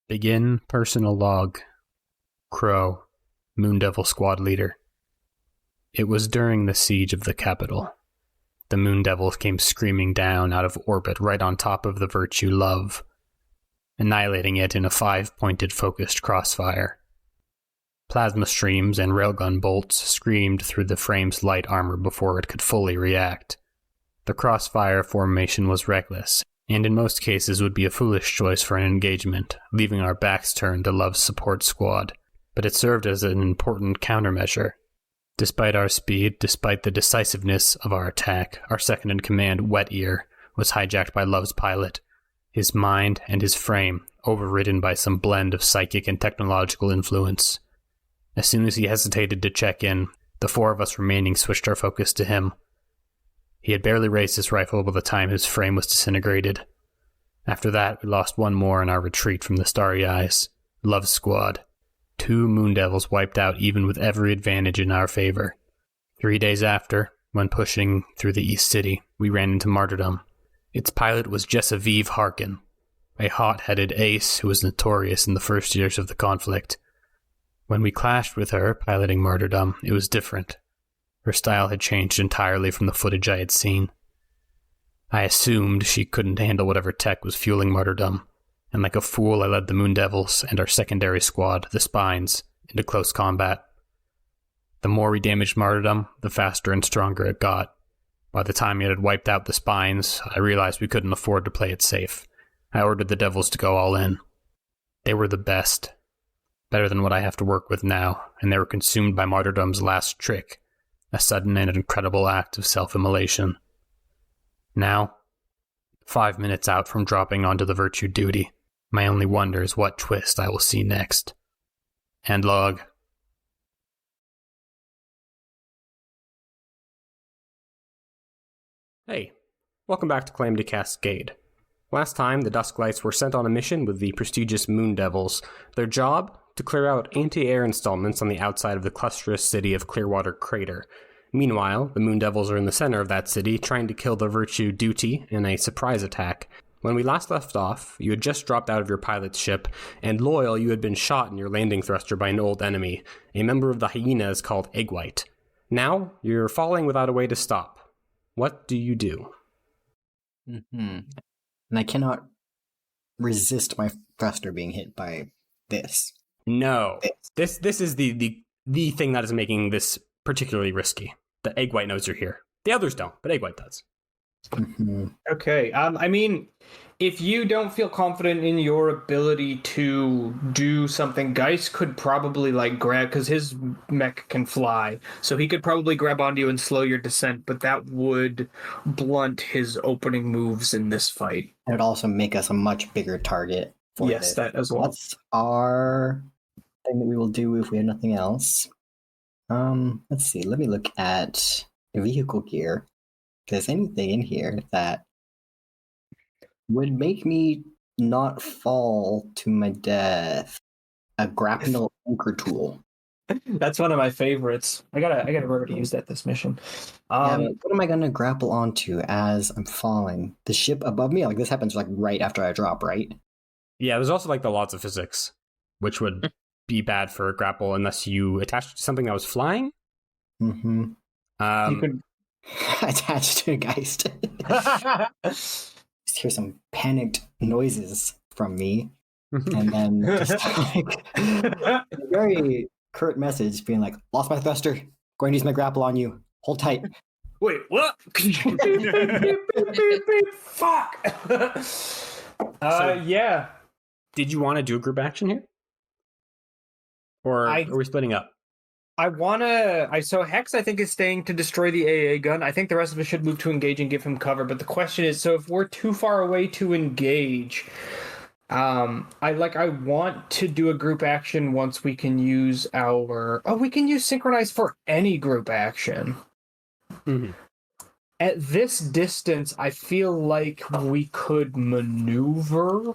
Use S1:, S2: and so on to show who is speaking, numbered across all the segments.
S1: Begin personal log. Crow, Moondevil squad leader. It was during the siege of the capital. The Moondevils came screaming down out of orbit right on top of the virtue Love, annihilating it in a 5-pointed focused crossfire. Plasma streams and railgun bolts screamed through the frame's light armor before it could fully react. The crossfire formation was reckless, and in most cases would be a foolish choice for an engagement, leaving our backs turned to Love's support squad, but it served as an important countermeasure. Despite our speed, despite the decisiveness of our attack, our second-in-command, Wet Ear, was hijacked by Love's pilot, his mind and his frame overridden by some blend of psychic and technological influence. As soon as he hesitated to check in, the 4 of us remaining switched our focus to him. He had barely raised his rifle by the time his frame was disintegrated. After that, we lost one more in our retreat from the Starry Eyes, Love's squad. 2 Moondevils wiped out even with every advantage in our favor. 3 days after, when pushing through the East City, we ran into Martyrdom. Its pilot was Jessavive Harkin, a hot-headed ace who was notorious in the first years of the conflict. When we clashed with her, piloting Martyrdom, it was different. Her style had changed entirely from the footage I had seen. I assumed she couldn't handle whatever tech was fueling Martyrdom, and like a fool I led the Moondevils and our secondary squad, the Spines, into close combat. The more we damaged Martyrdom, the faster and stronger it got. By the time it had wiped out the Spines, I realized we couldn't afford to play it safe. I ordered the Devils to go all in. They were the best. Better than what I have to work with now, and they were consumed by Martyrdom's last trick, a sudden and incredible act of self-immolation. Now, 5 minutes out from dropping onto the virtue duty, my only wonder is what twist I will see next. End log.
S2: Hey, welcome back to Calamity Cascade. Last time, the Dusklights were sent on a mission with the prestigious Moondevils. Their job? To clear out anti-air installments on the outside of the clusterous city of Clearwater Crater. Meanwhile, the Moondevils are in the center of that city, trying to kill the Virtue Duty in a surprise attack. When we last left off, you had just dropped out of your pilot's ship, and Loyal, you had been shot in your landing thruster by an old enemy, a member of the hyenas called Eggwhite. Now, you're falling without a way to stop. What do you do?
S3: And I cannot resist my thruster being hit by this.
S2: No. This is the thing that is making this particularly risky. The Eggwhite knows you're here. The others don't, but Eggwhite does.
S4: Okay. I mean, if you don't feel confident in your ability to do something, Geist could probably grab, because his mech can fly, so he could probably grab onto you and slow your descent, but that would blunt his opening moves in this fight.
S3: It would also make us a much bigger target for
S4: yes,
S3: this.
S4: That as well.
S3: That's our thing that we will do if we have nothing else. Let's see. Let me look at vehicle gear. If there's anything in here that would make me not fall to my death. A grapnel anchor tool.
S4: That's one of my favorites. I gotta remember to use that this mission.
S3: What am I gonna grapple onto as I'm falling? The ship above me? This happens right after I drop, right?
S2: Yeah, there's also the laws of physics, which would be bad for a grapple unless you attached to something that was flying.
S3: Mm-hmm.
S4: You could
S3: attach to a Geist. Just hear some panicked noises from me, and then just a very curt message being lost my thruster, going to use my grapple on you, hold tight.
S4: Wait, what? Fuck. Yeah.
S2: Did you want to do a group action here? Or are we splitting up?
S4: So Hex, I think, is staying to destroy the AA gun. I think the rest of us should move to engage and give him cover. But the question is, so if we're too far away to engage, I want to do a group action once we can use we can use synchronize for any group action.
S2: Mm-hmm.
S4: At this distance, I feel like we could maneuver,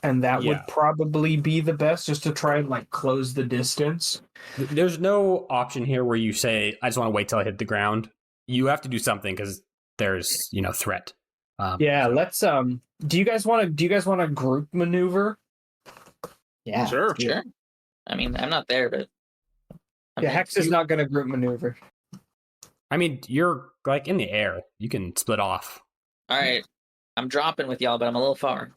S4: and that would probably be the best, just to try and close the distance.
S2: There's no option here where you say, I just want to wait till I hit the ground. You have to do something because there's, threat.
S4: Let's do you guys want to group maneuver?
S3: Yeah.
S5: Sure.
S3: let's do it.
S6: Sure. I mean, I'm not there, but
S4: Yeah, Hex is not going to group maneuver.
S2: I mean, you're like in the air. You can split off.
S6: All right. I'm dropping with y'all, but I'm a little far.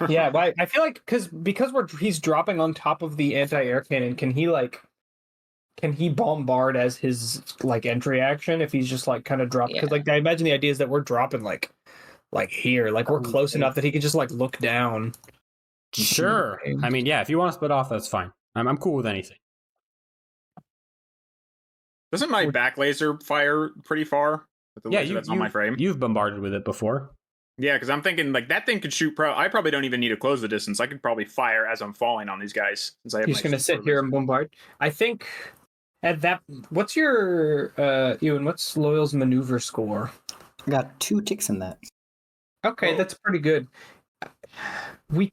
S4: Yeah, but I feel like because he's dropping on top of the anti-air cannon, can he bombard as his like entry action if he's just like kind of dropped? Because like I imagine the idea is that we're dropping like here, like we're close enough that he can just like look down.
S2: Sure. I mean, yeah, if you want to split off, that's fine. I'm cool with anything.
S5: Doesn't my back laser fire pretty far? With the laser that's on my frame.
S2: You've bombarded with it before.
S5: Yeah, because I'm thinking like that thing could shoot. I probably don't even need to close the distance. I could probably fire as I'm falling on these guys. Since I have
S4: He's going to sit here and bombard. I think at that. What's your Ewan? What's Loyal's maneuver score?
S3: I got 2 ticks in that.
S4: Okay, that's pretty good. We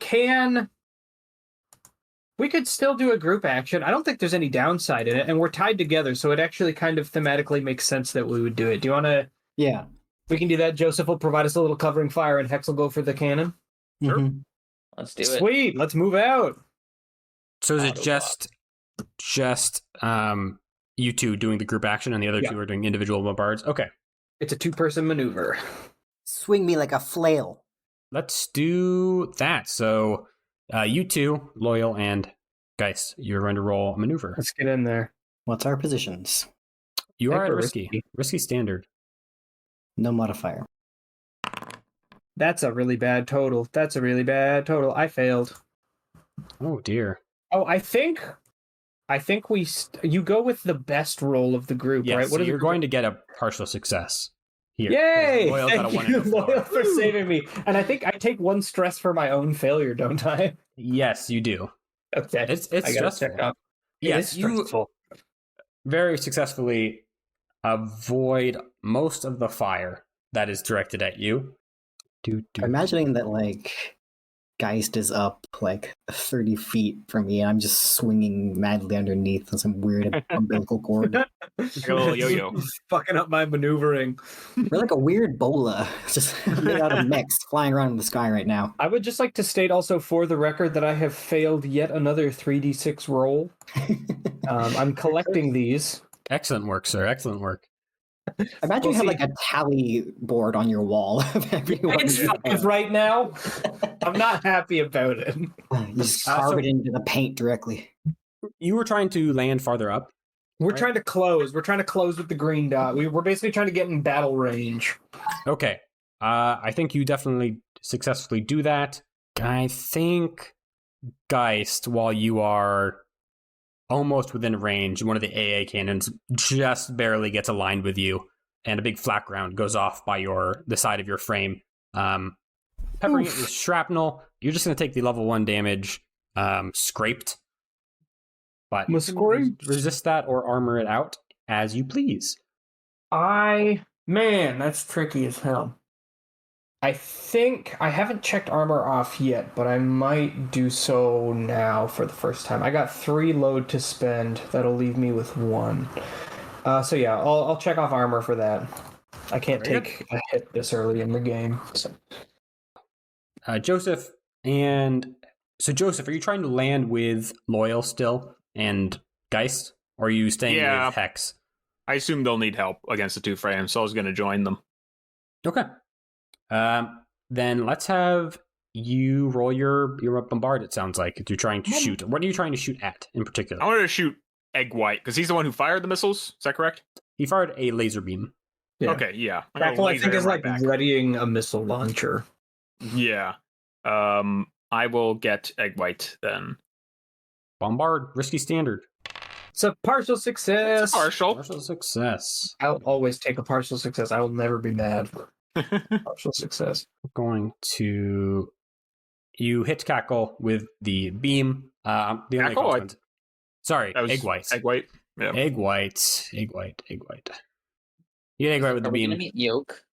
S4: could still do a group action. I don't think there's any downside in it, and we're tied together, so it actually kind of thematically makes sense that we would do it. Do you want to?
S3: Yeah.
S4: We can do that. Joseph will provide us a little covering fire, and Hex will go for the cannon.
S5: Sure.
S3: Mm-hmm.
S6: Let's do it.
S4: Sweet. Let's move out.
S2: So is it just you two doing the group action, and the other two are doing individual bombards? Okay.
S4: It's a 2-person maneuver.
S3: Swing me like a flail.
S2: Let's do that. So you two, Loyal and Geist, you're going to roll a maneuver.
S4: Let's get in there.
S3: What's our positions?
S2: You are at
S4: Hyper
S2: risky. Risky standard.
S3: No modifier.
S4: That's a really bad total. I failed.
S2: Oh dear.
S4: Oh, I think you go with the best roll of the group,
S2: Yes,
S4: right?
S2: so you're going to get a partial success here.
S4: Yay!
S2: Loyal got a
S4: Thank
S2: 1 in
S4: you,
S2: the floor.
S4: Loyal, for saving me. And I think I take 1 stress for my own failure, don't I?
S2: Yes, you do.
S4: Okay.
S2: It's
S4: I gotta
S2: stressful.
S4: check up.
S2: Yes,
S4: It is stressful.
S2: very successfully avoid most of the fire that is directed at you.
S3: I'm imagining that like Geist is up like 30 feet from me and I'm just swinging madly underneath on some weird umbilical cord.
S5: Like a little yo-yo.
S4: Fucking up my maneuvering.
S3: We're like a weird bola, just made out of mechs flying around in the sky right now.
S4: I would just like to state also for the record that I have failed yet another 3d6 roll. I'm collecting these.
S2: Excellent work, sir. Excellent work.
S3: Imagine you have like a tally board on your wall of everyone.
S4: It's 5 right now. I'm not happy about it.
S3: You just carve it into the paint directly.
S2: You were trying to land farther up.
S4: We're trying to close. We're trying to close with the green dot. We're basically trying to get in battle range.
S2: Okay. I think you definitely successfully do that. I think Geist, while you are almost within range, one of the AA cannons just barely gets aligned with you, and a big flak round goes off by the side of your frame, peppering it with shrapnel. You're just going to take the level 1 damage, scraped, but resist that or armor it out as you please.
S4: Man, that's tricky as hell. I think I haven't checked armor off yet, but I might do so now for the first time. I got 3 load to spend. That'll leave me with 1. So yeah, I'll check off armor for that. I can't take a hit this early in the game. So.
S2: Joseph, are you trying to land with Loyal still and Geist, or are you staying with Hex?
S5: I assume they'll need help against the 2 frames, so I was going to join them.
S2: Okay. Then let's have you roll your bombard, it sounds like. You're trying to shoot. What are you trying to shoot at in particular?
S5: I wanted to shoot Egg White, because he's the one who fired the missiles. Is that correct?
S2: He fired a laser beam.
S4: Yeah.
S5: Okay, yeah.
S4: Crackle, I think, is like readying a missile launcher.
S5: Yeah. I will get Egg White then.
S2: Bombard, risky standard.
S4: It's a partial success.
S5: Partial
S2: Success.
S4: I'll always take a partial success. I will never be mad. Partial success.
S2: You hit Cackle with the beam. The only consequence. Sorry, Egg White.
S5: Egg White. Yeah.
S2: Egg White. You hit Egg White with the beam.
S6: Are we gonna meet Yolk?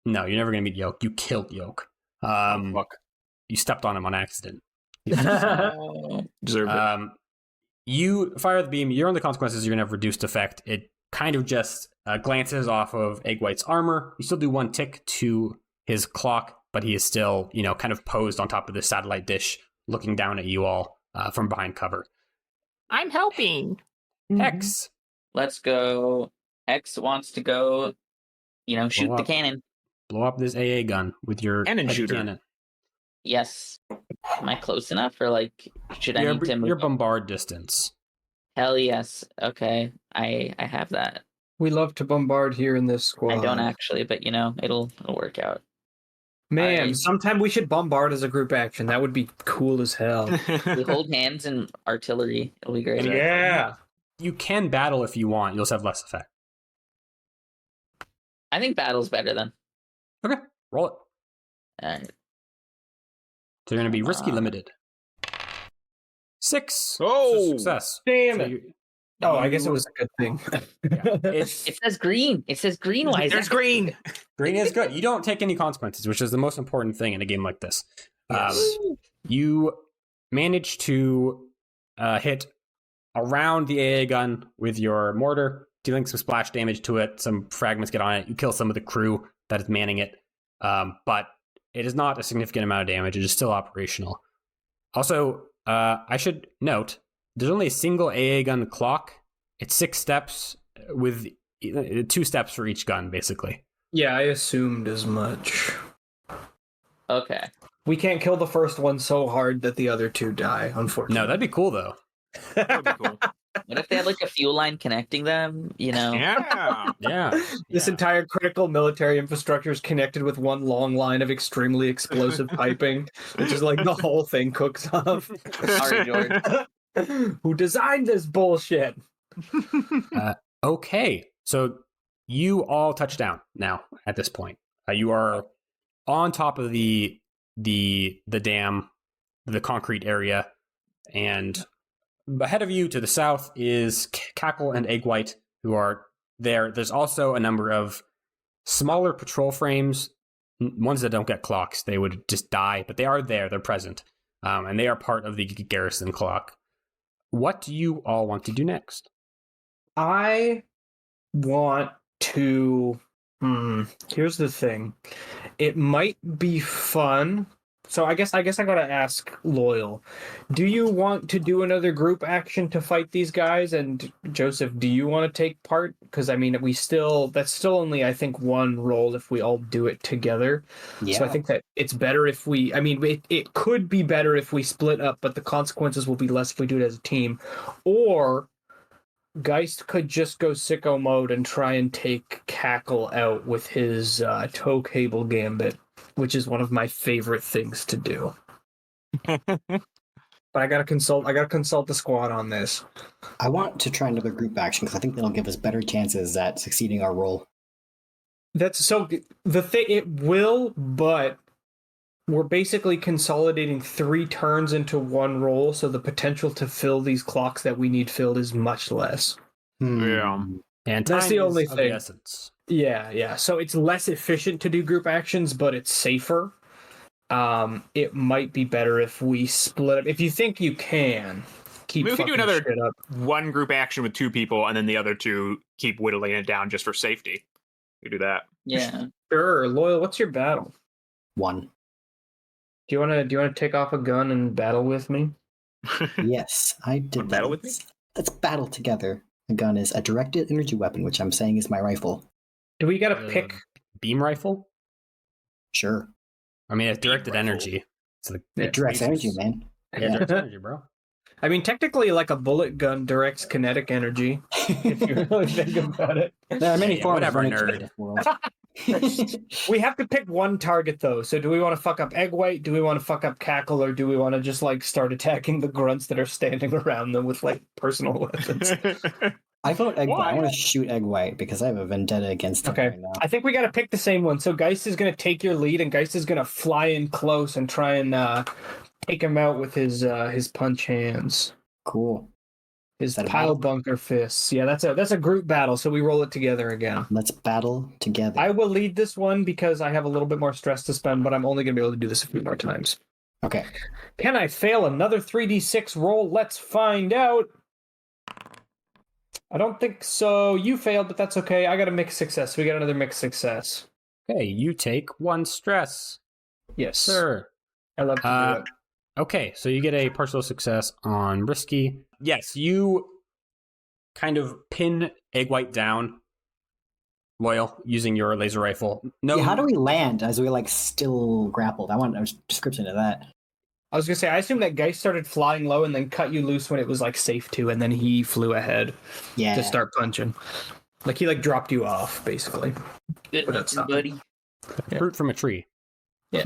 S2: No, you're never gonna meet Yolk. You killed Yolk.
S5: Fuck.
S2: You stepped on him on accident.
S5: Deserved it.
S2: You fire the beam. You're on the consequences. You're gonna have reduced effect. It kind of just glances off of Egg White's armor. You still do 1 tick to his clock, but he is still, kind of posed on top of the satellite dish, looking down at you all. from behind cover.
S5: I'm helping.
S2: Hex,
S6: Let's go. X wants to go, shoot
S2: Blow
S6: the
S2: up.
S6: cannon.
S2: blow up this AA gun with your
S5: Cannon
S2: heavy
S5: shooter.
S2: cannon.
S6: Yes. Am I close enough, or should I need to move?
S2: Your bombard distance.
S6: Hell yes. Okay, I have that.
S4: We love to bombard here in this squad.
S6: I don't actually, but it'll work out.
S4: Man,
S6: Alright.
S4: sometime we should bombard as a group action. That would be cool as hell.
S6: We hold hands in artillery. It'll be great.
S4: Yeah.
S2: You can battle if you want. You'll just have less effect.
S6: I think battle's better then.
S2: Okay, roll it.
S6: Alright.
S2: So you're going to be
S6: Come
S2: risky
S6: on.
S2: limited. 6.
S5: Oh!
S2: Success.
S4: Damn
S2: So
S4: it.
S2: you-
S4: Oh, I guess it was a good thing.
S2: It's,
S6: It says green. It says green. Why is
S5: There's
S6: that?
S5: green.
S2: green is good. You don't take any consequences, which is the most important thing in a game like this.
S4: Yes.
S2: You manage to hit around the AA gun with your mortar, dealing some splash damage to it. Some fragments get on it. You kill some of the crew that is manning it, but it is not a significant amount of damage. It is still operational. Also, I should note, there's only a single AA gun clock. It's 6 steps with 2 steps for each gun, basically.
S4: Yeah, I assumed as much.
S6: Okay.
S4: We can't kill the first one so hard that the other 2 die, unfortunately.
S2: No, that'd be cool, though.
S5: That would be cool.
S6: What if they had a fuel line connecting them?
S5: Yeah.
S2: Yeah.
S4: This
S2: Yeah.
S4: entire critical military infrastructure is connected with one long line of extremely explosive piping, which is the whole thing cooks off.
S6: Sorry, George.
S4: Who designed this bullshit?
S2: Okay, so you all touch down now at this point. You are on top of the dam, the concrete area, and ahead of you to the south is Cackle and Egg White, who are there. There's also a number of smaller patrol frames, ones that don't get clocks. They would just die, but they are there. They're present, and they are part of the garrison clock. What do you all want to do next?
S4: I want to. Here's the thing. It might be fun. So I guess I gotta ask Loyal. Do you want to do another group action to fight these guys? And Joseph, do you want to take part? Because that's still only I think one roll if we all do it together.
S3: Yeah.
S4: So I think that it's better if we. It could be better if we split up, but the consequences will be less if we do it as a team. Or Geist could just go sicko mode and try and take Cackle out with his tow cable gambit, which is one of my favorite things to do. But I gotta consult the squad on this.
S3: I want to try another group action because I think that'll give us better chances at succeeding our role.
S4: That's so the thing. It will, but we're basically consolidating 3 turns into one roll, so the potential to fill these clocks that we need filled is much less.
S5: Yeah.
S2: And
S4: That's
S2: time
S4: the
S2: is
S4: only
S2: of
S4: thing.
S2: the essence.
S4: Yeah. So it's less efficient to do group actions, but it's safer. It might be better if we split up. If you think you can, keep
S5: We could do
S4: fucking
S5: another
S4: shit up.
S5: one group action with 2 people, and then the other 2 keep whittling it down just for safety. We do that.
S6: Yeah.
S4: Sure, Loyal. What's your battle?
S3: 1.
S4: Do you wanna take off a gun and battle with me?
S3: Yes, I did
S5: Wanna
S3: that.
S5: battle with me?
S3: Let's battle together. The gun is a directed energy weapon, which I'm saying is my rifle.
S4: Do we gotta pick?
S2: Beam rifle?
S3: Sure.
S2: I mean, it's directed
S5: rifle.
S2: energy. It's like
S3: It directs energy, man.
S2: Yeah, directed energy, bro.
S4: I mean, technically, a bullet gun directs kinetic energy. If you really think about it.
S3: There are many
S2: Yeah,
S3: forms
S2: whatever,
S3: of energy
S2: nerd.
S3: in this world.
S4: We have to pick one target though. So do we want to fuck up Egg White? Do we want to fuck up Cackle? Or do we want to just start attacking the grunts that are standing around them with personal weapons?
S3: I vote Egg White.
S5: Why?
S3: I want to shoot Egg White because I have a vendetta against him
S4: Okay.
S3: right now.
S4: I think we got to pick the same one. So Geist is going to take your lead, and Geist is going to fly in close and try and take him out with his punch hands,
S3: Cool.
S4: his
S3: Is that a
S4: pile
S3: battle?
S4: bunker fists. Yeah, that's a group battle. So we roll it together again.
S3: Let's battle together.
S4: I will lead this one because I have a little bit more stress to spend, but I'm only going to be able to do this a few more times.
S3: Okay.
S4: Can I fail another 3d6 roll? Let's find out. I don't think so. You failed, but that's okay. I got a mixed success. We got another mixed success.
S2: Okay, you take 1 stress,
S4: Yes.
S2: sir.
S4: I love to do it.
S2: Okay, so you get a partial success on Risky. Yes, you kind of pin Egg White down, Loyal, using your laser rifle. No,
S3: Yeah, how do we land as we like still grappled? I want a description of that.
S4: I was gonna say, I assume that Geist started flying low and then cut you loose when it was like safe to, and then he flew ahead
S3: Yeah.
S4: to start punching. Like he like dropped you off, basically.
S6: Good
S4: But that's
S6: hunting,
S4: not-
S6: buddy.
S2: fruit from a tree.
S4: Yeah.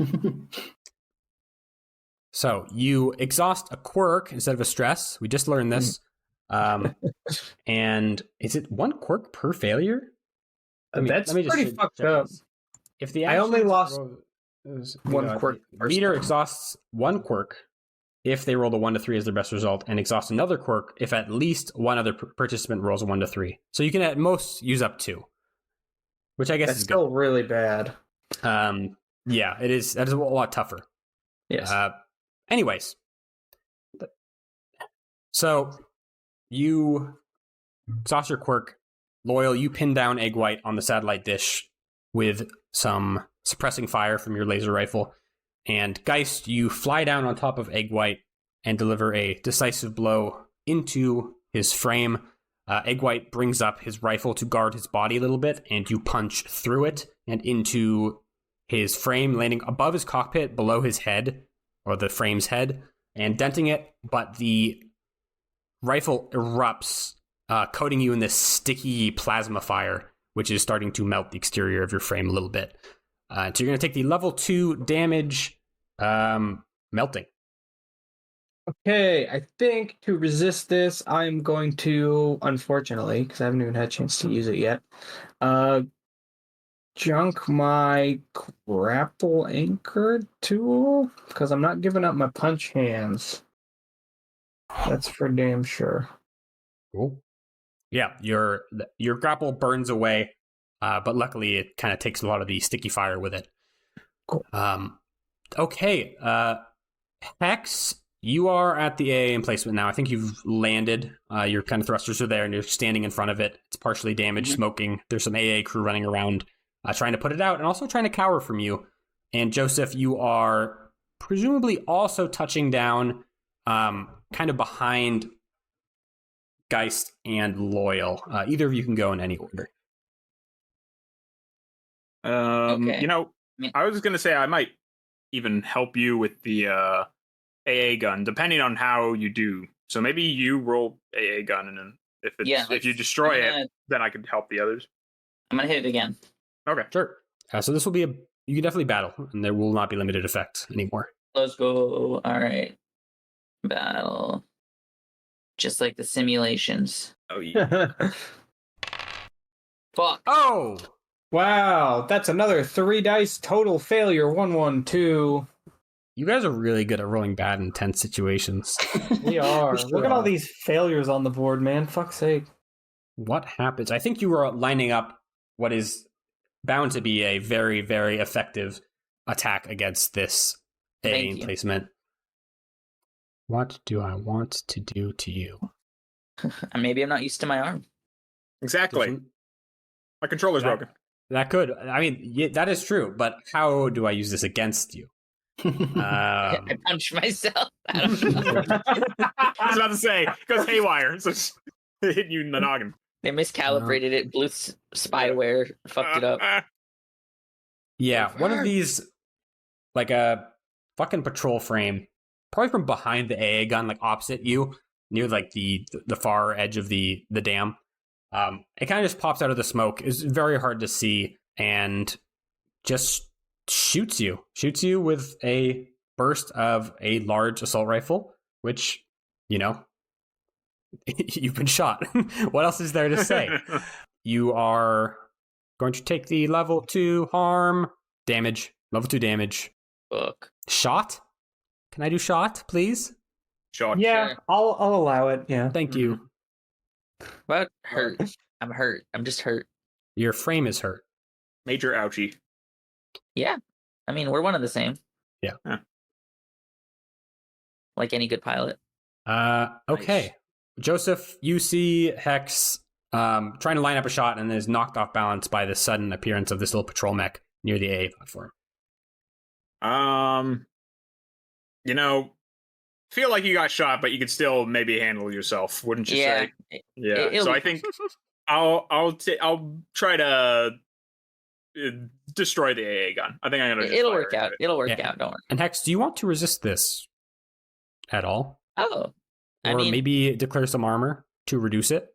S2: So you exhaust a quirk instead of a stress. We just learned this. And is it 1 quirk per failure?
S4: That's pretty fucked
S2: check
S4: up.
S2: this. If the
S4: I only
S2: actions
S4: lost
S2: roll-
S4: one quirk
S2: The
S4: per
S2: leader
S4: spell.
S2: exhausts 1 quirk if they roll a 1 to 3 as their best result, and exhaust another quirk if at least one other participant rolls a 1 to 3. So you can at most use up 2, which I guess
S4: That's
S2: is
S4: still really bad.
S2: good. Yeah, it is. That is a lot tougher.
S4: Yes.
S2: Anyways, so you exhaust your quirk. Loyal, you pin down Egg White on the satellite dish with some suppressing fire from your laser rifle. And Geist, you fly down on top of Egg White and deliver a decisive blow into his frame. Egg White brings up his rifle to guard his body a little bit, and you punch through it and into his frame, landing above his cockpit, below his head, or the frame's head, and denting it. But the rifle erupts, coating you in this sticky plasma fire, which is starting to melt the exterior of your frame a little bit. So you're going to take the level 2 damage, melting.
S4: Okay, I think to resist this, I'm going to, unfortunately, because I haven't even had a chance to use it yet, junk my grapple anchor tool, because I'm not giving up my punch hands. That's for damn sure.
S2: Cool. Yeah, your grapple burns away, but luckily it kind of takes a lot of the sticky fire with it.
S4: Cool.
S2: Okay, Hex, you are at the AA emplacement now. I think you've landed. Your kind of thrusters are there, and you're standing in front of it. It's partially damaged, smoking. There's some AA crew running around, trying to put it out, and also trying to cower from you. And Joseph, you are presumably also touching down, kind of behind Geist and Loyal. Either of you can go in any order.
S6: Okay.
S5: You know, I was going to say I might even help you with the AA gun, depending on how you do. So maybe you roll AA gun, and then if you destroy it, then I could help the others.
S6: I'm gonna hit it again.
S5: Okay.
S2: Sure. So this will be you can definitely battle, and there will not be limited effect anymore.
S6: Let's go. All right. Battle. Just like the simulations.
S5: Oh yeah.
S6: Fuck.
S2: Oh!
S4: Wow, that's another 3 dice total failure. 1, 1, 2.
S2: You guys are really good at rolling bad in tense situations.
S4: We are.
S3: sure
S4: Look at all
S3: are.
S4: these failures on the board, man. Fuck's sake.
S2: What happens? I think you were lining up what is bound to be a very, very effective attack against this AA
S6: Thank you.
S2: emplacement. What do I want to do to you?
S6: Maybe I'm not used to my arm.
S5: Exactly. My controller's broken.
S2: That could. I mean, yeah, that is true. But how do I use this against you?
S6: I punched myself. I don't know.
S5: I was about to say, it goes haywire. So it's hitting you in the noggin.
S6: They miscalibrated it. Blue spyware fucked it up.
S2: Yeah, one of these, like a fucking patrol frame, probably from behind the AA gun, like opposite you, near like the far edge of the dam. It kind of just pops out of the smoke. It's very hard to see, and just shoots you with a burst of a large assault rifle, which, you know, you've been shot. What else is there to say? You are going to take the level 2 harm damage. Level 2 damage.
S6: Fuck.
S2: Shot? Can I do shot, please?
S5: Shot.
S4: Yeah,
S6: Sure.
S4: I'll allow it. Yeah.
S2: Thank you.
S6: What? Hurt. I'm hurt. I'm just hurt.
S2: Your frame is hurt.
S5: Major ouchie.
S6: Yeah. I mean, we're one of the same.
S2: Yeah.
S5: Huh.
S6: Like any good pilot.
S2: Okay.
S6: Nice.
S2: Joseph, you see Hex trying to line up a shot and is knocked off balance by the sudden appearance of this little patrol mech near the AA platform.
S5: You know, feel like you got shot, but you could still maybe handle yourself, wouldn't you say? Yeah. So I think I'll try to destroy the AA gun. I think I'm gonna.
S6: It'll work out. It'll work out. Don't worry.
S2: And Hex, do you want to resist this at all?
S6: Oh,
S2: or maybe declare some armor to reduce it?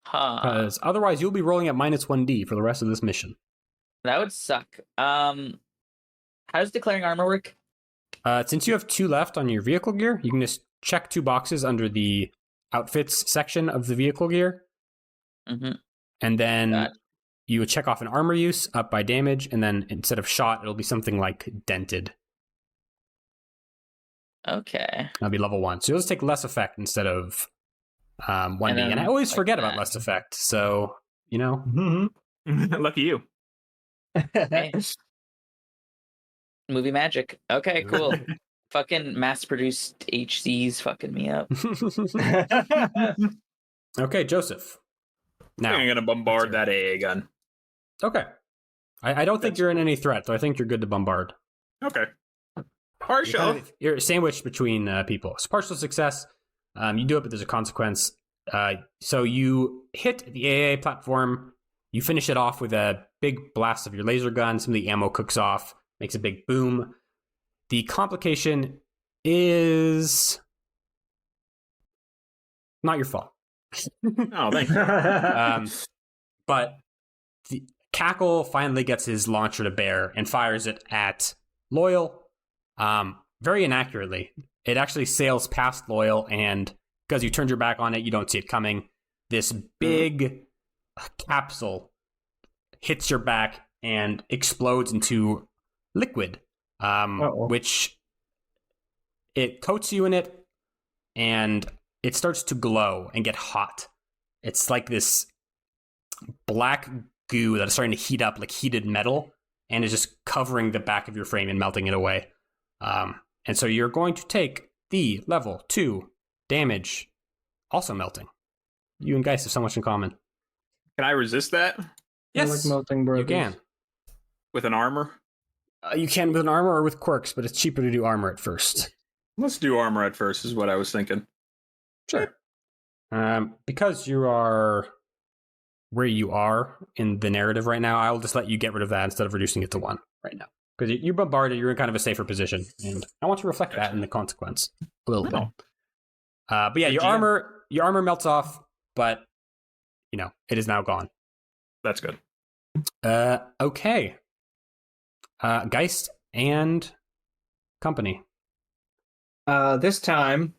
S2: Because otherwise, you'll be rolling at -1d for the rest of this mission.
S6: That would suck. How does declaring armor work?
S2: Since you have 2 left on your vehicle gear, you can just check 2 boxes under the outfits section of the vehicle gear.
S6: Mm-hmm.
S2: And then you would check off an armor use up by damage, and then instead of shot, it'll be something like dented.
S6: Okay.
S2: That'll be level 1. So you'll just take less effect instead of 1d. And I always forget about less effect, so, you know.
S5: Mm-hmm. Lucky you.
S6: Hey. Movie magic. Okay, cool. Fucking mass-produced HCs fucking me up.
S2: Okay, Joseph. Now
S5: I'm gonna bombard that AA gun.
S2: Okay. I don't think you're in any threat, so I think you're good to bombard.
S5: Okay. Partial.
S2: You're sandwiched between people. It's partial success. You do it, but there's a consequence. So you hit the AA platform. You finish it off with a big blast of your laser gun. Some of the ammo cooks off, makes a big boom. The complication is not your fault.
S5: Oh, thank you.
S2: But the Cackle finally gets his launcher to bear and fires it at Loyal. Very inaccurately. It actually sails past Loyal, and because you turned your back on it, you don't see it coming. This big capsule hits your back and explodes into liquid, which it coats you in it, and it starts to glow and get hot. It's like this black goo that is starting to heat up like heated metal, and is just covering the back of your frame and melting it away. And so you're going to take the level 2 damage, also melting. You and Geist have so much in common.
S5: Can I resist that?
S2: Yes,
S4: like melting brothers.
S2: You can.
S5: With an armor?
S2: You can with an armor or with quirks, but it's cheaper to do armor at first.
S5: Let's do armor at first, is what I was thinking.
S2: Sure. Because you are where you are in the narrative right now, I'll just let you get rid of that instead of reducing it to 1 right now. Because you're bombarded, you're in kind of a safer position, and I want to reflect that in the consequence a little bit. But yeah, your armor melts off, but you know it is now gone.
S5: That's good.
S2: Okay. Geist and company.
S4: This time,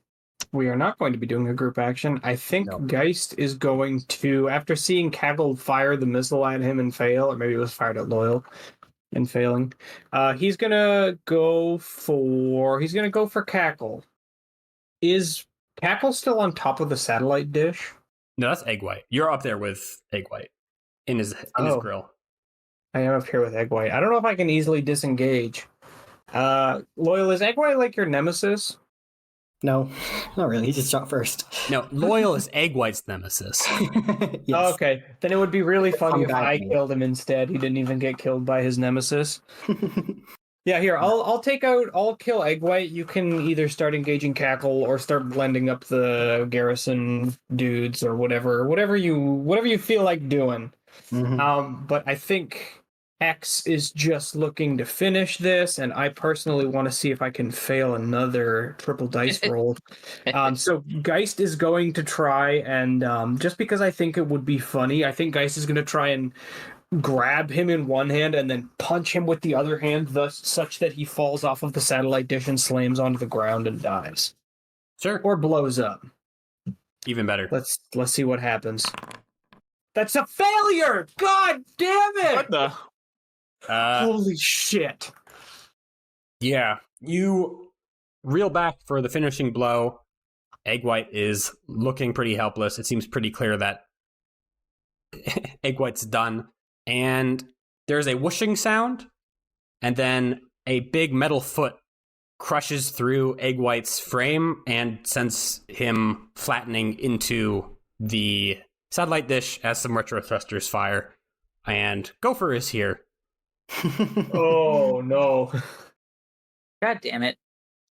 S4: we are not going to be doing a group action. I think Geist is going to, after seeing Cackle fire the missile at him and fail, or maybe it was fired at Loyal and failing, he's gonna go for Cackle. Is Cackle still on top of the satellite dish?
S2: No, that's Egg White. You're up there with Egg White in his grill.
S4: I am up here with Egg White. I don't know if I can easily disengage. Loyal, is Egg White like your nemesis?
S3: No, not really. He just shot first.
S2: No, Loyal is Egg White's nemesis.
S4: Yes. Oh, okay, then it would be really funny if I killed him instead. He didn't even get killed by his nemesis. Yeah, here, I'll kill Egg White. You can either start engaging Cackle or start blending up the garrison dudes or whatever you feel like doing.
S3: Mm-hmm.
S4: But I think X is just looking to finish this, and I personally want to see if I can fail another triple dice roll. So Geist is going to try, and just because I think it would be funny, I think Geist is going to try and grab him in one hand and then punch him with the other hand, thus such that he falls off of the satellite dish and slams onto the ground and dies.
S2: Sure.
S4: Or blows up.
S2: Even better.
S4: Let's see what happens. That's a failure! God damn it!
S5: What the?
S4: Holy shit.
S2: Yeah, you reel back for the finishing blow. Egg White is looking pretty helpless. It seems pretty clear that Egg White's done. And there's a whooshing sound, and then a big metal foot crushes through Egg White's frame and sends him flattening into the satellite dish as some retro thrusters fire. And Gopher is here.
S4: Oh no.
S6: God damn it.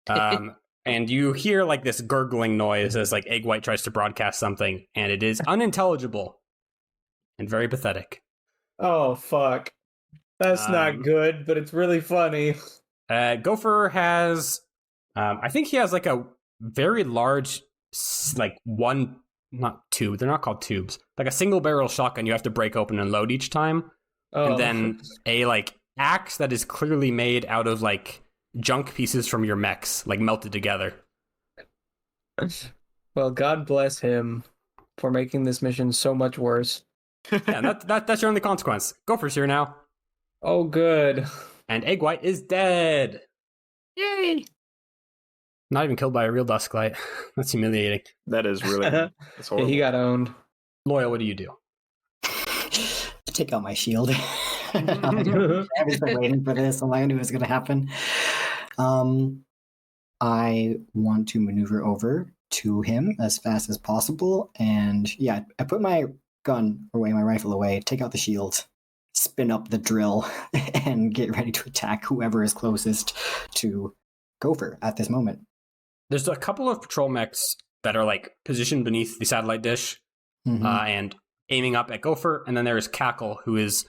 S2: And you hear like this gurgling noise as like Egg White tries to broadcast something, and it is unintelligible and very pathetic.
S4: Oh, fuck. That's not good, but it's really funny.
S2: Gopher has, I think he has like a very large, like one, not tube, they're not called tubes, like a single barrel shotgun you have to break open and load each time.
S4: Oh.
S2: And then a like axe that is clearly made out of like junk pieces from your mechs, like melted together.
S4: Well, God bless him for making this mission so much worse.
S2: Yeah, that's your only consequence. Gopher's here now.
S4: Oh, good.
S2: And Egg White is dead.
S6: Yay!
S2: Not even killed by a real Dusklight. That's humiliating.
S5: That is really that's horrible.
S4: Yeah, he got owned.
S2: Loyal, what do you do?
S3: Take out my shield. I was waiting for this. I knew it was going to happen. I want to maneuver over to him as fast as possible. And yeah, I put my gun away, my rifle away, take out the shield, spin up the drill, and get ready to attack whoever is closest to Gopher at this moment.
S2: There's a couple of patrol mechs that are like positioned beneath the satellite dish and aiming up at Gopher. And then there's Cackle, who is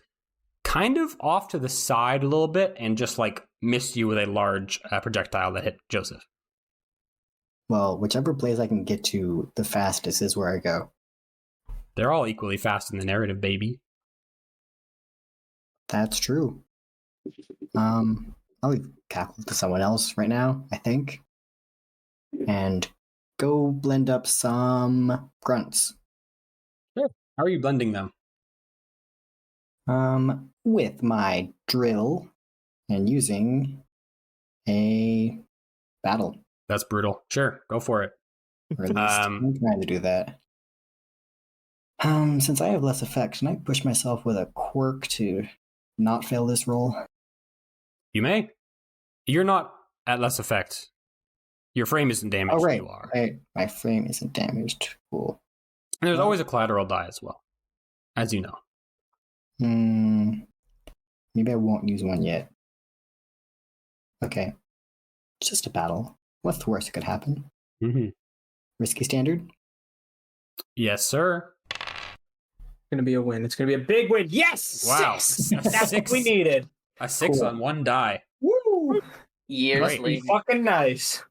S2: kind of off to the side a little bit and just like missed you with a large projectile that hit Joseph.
S3: Well, whichever place I can get to the fastest is where I go.
S2: They're all equally fast in the narrative, baby.
S3: That's true. I'll leave Cackle to someone else right now, I think. And go blend up some grunts.
S2: Sure. How are you blending them?
S3: With my drill and using a battle.
S2: That's brutal. Sure, go for it.
S3: Or at least I'm trying to do that. Since I have less effect, can I push myself with a quirk to not fail this roll?
S2: You may. You're not at less effect. Your frame isn't damaged.
S3: Oh, right.
S2: You are.
S3: My frame isn't damaged. Cool.
S2: And there's always a collateral die as well, as you know.
S3: Maybe I won't use one yet. Okay. It's just a battle. What's the worst that could happen? Risky standard?
S2: Yes, sir.
S4: It's gonna be a win. It's gonna be a big win. Yes!
S2: Wow.
S4: 6! That's what we needed.
S2: A 6 on one die.
S4: Woo!
S6: Years
S2: Right.
S6: later.
S4: Fucking nice.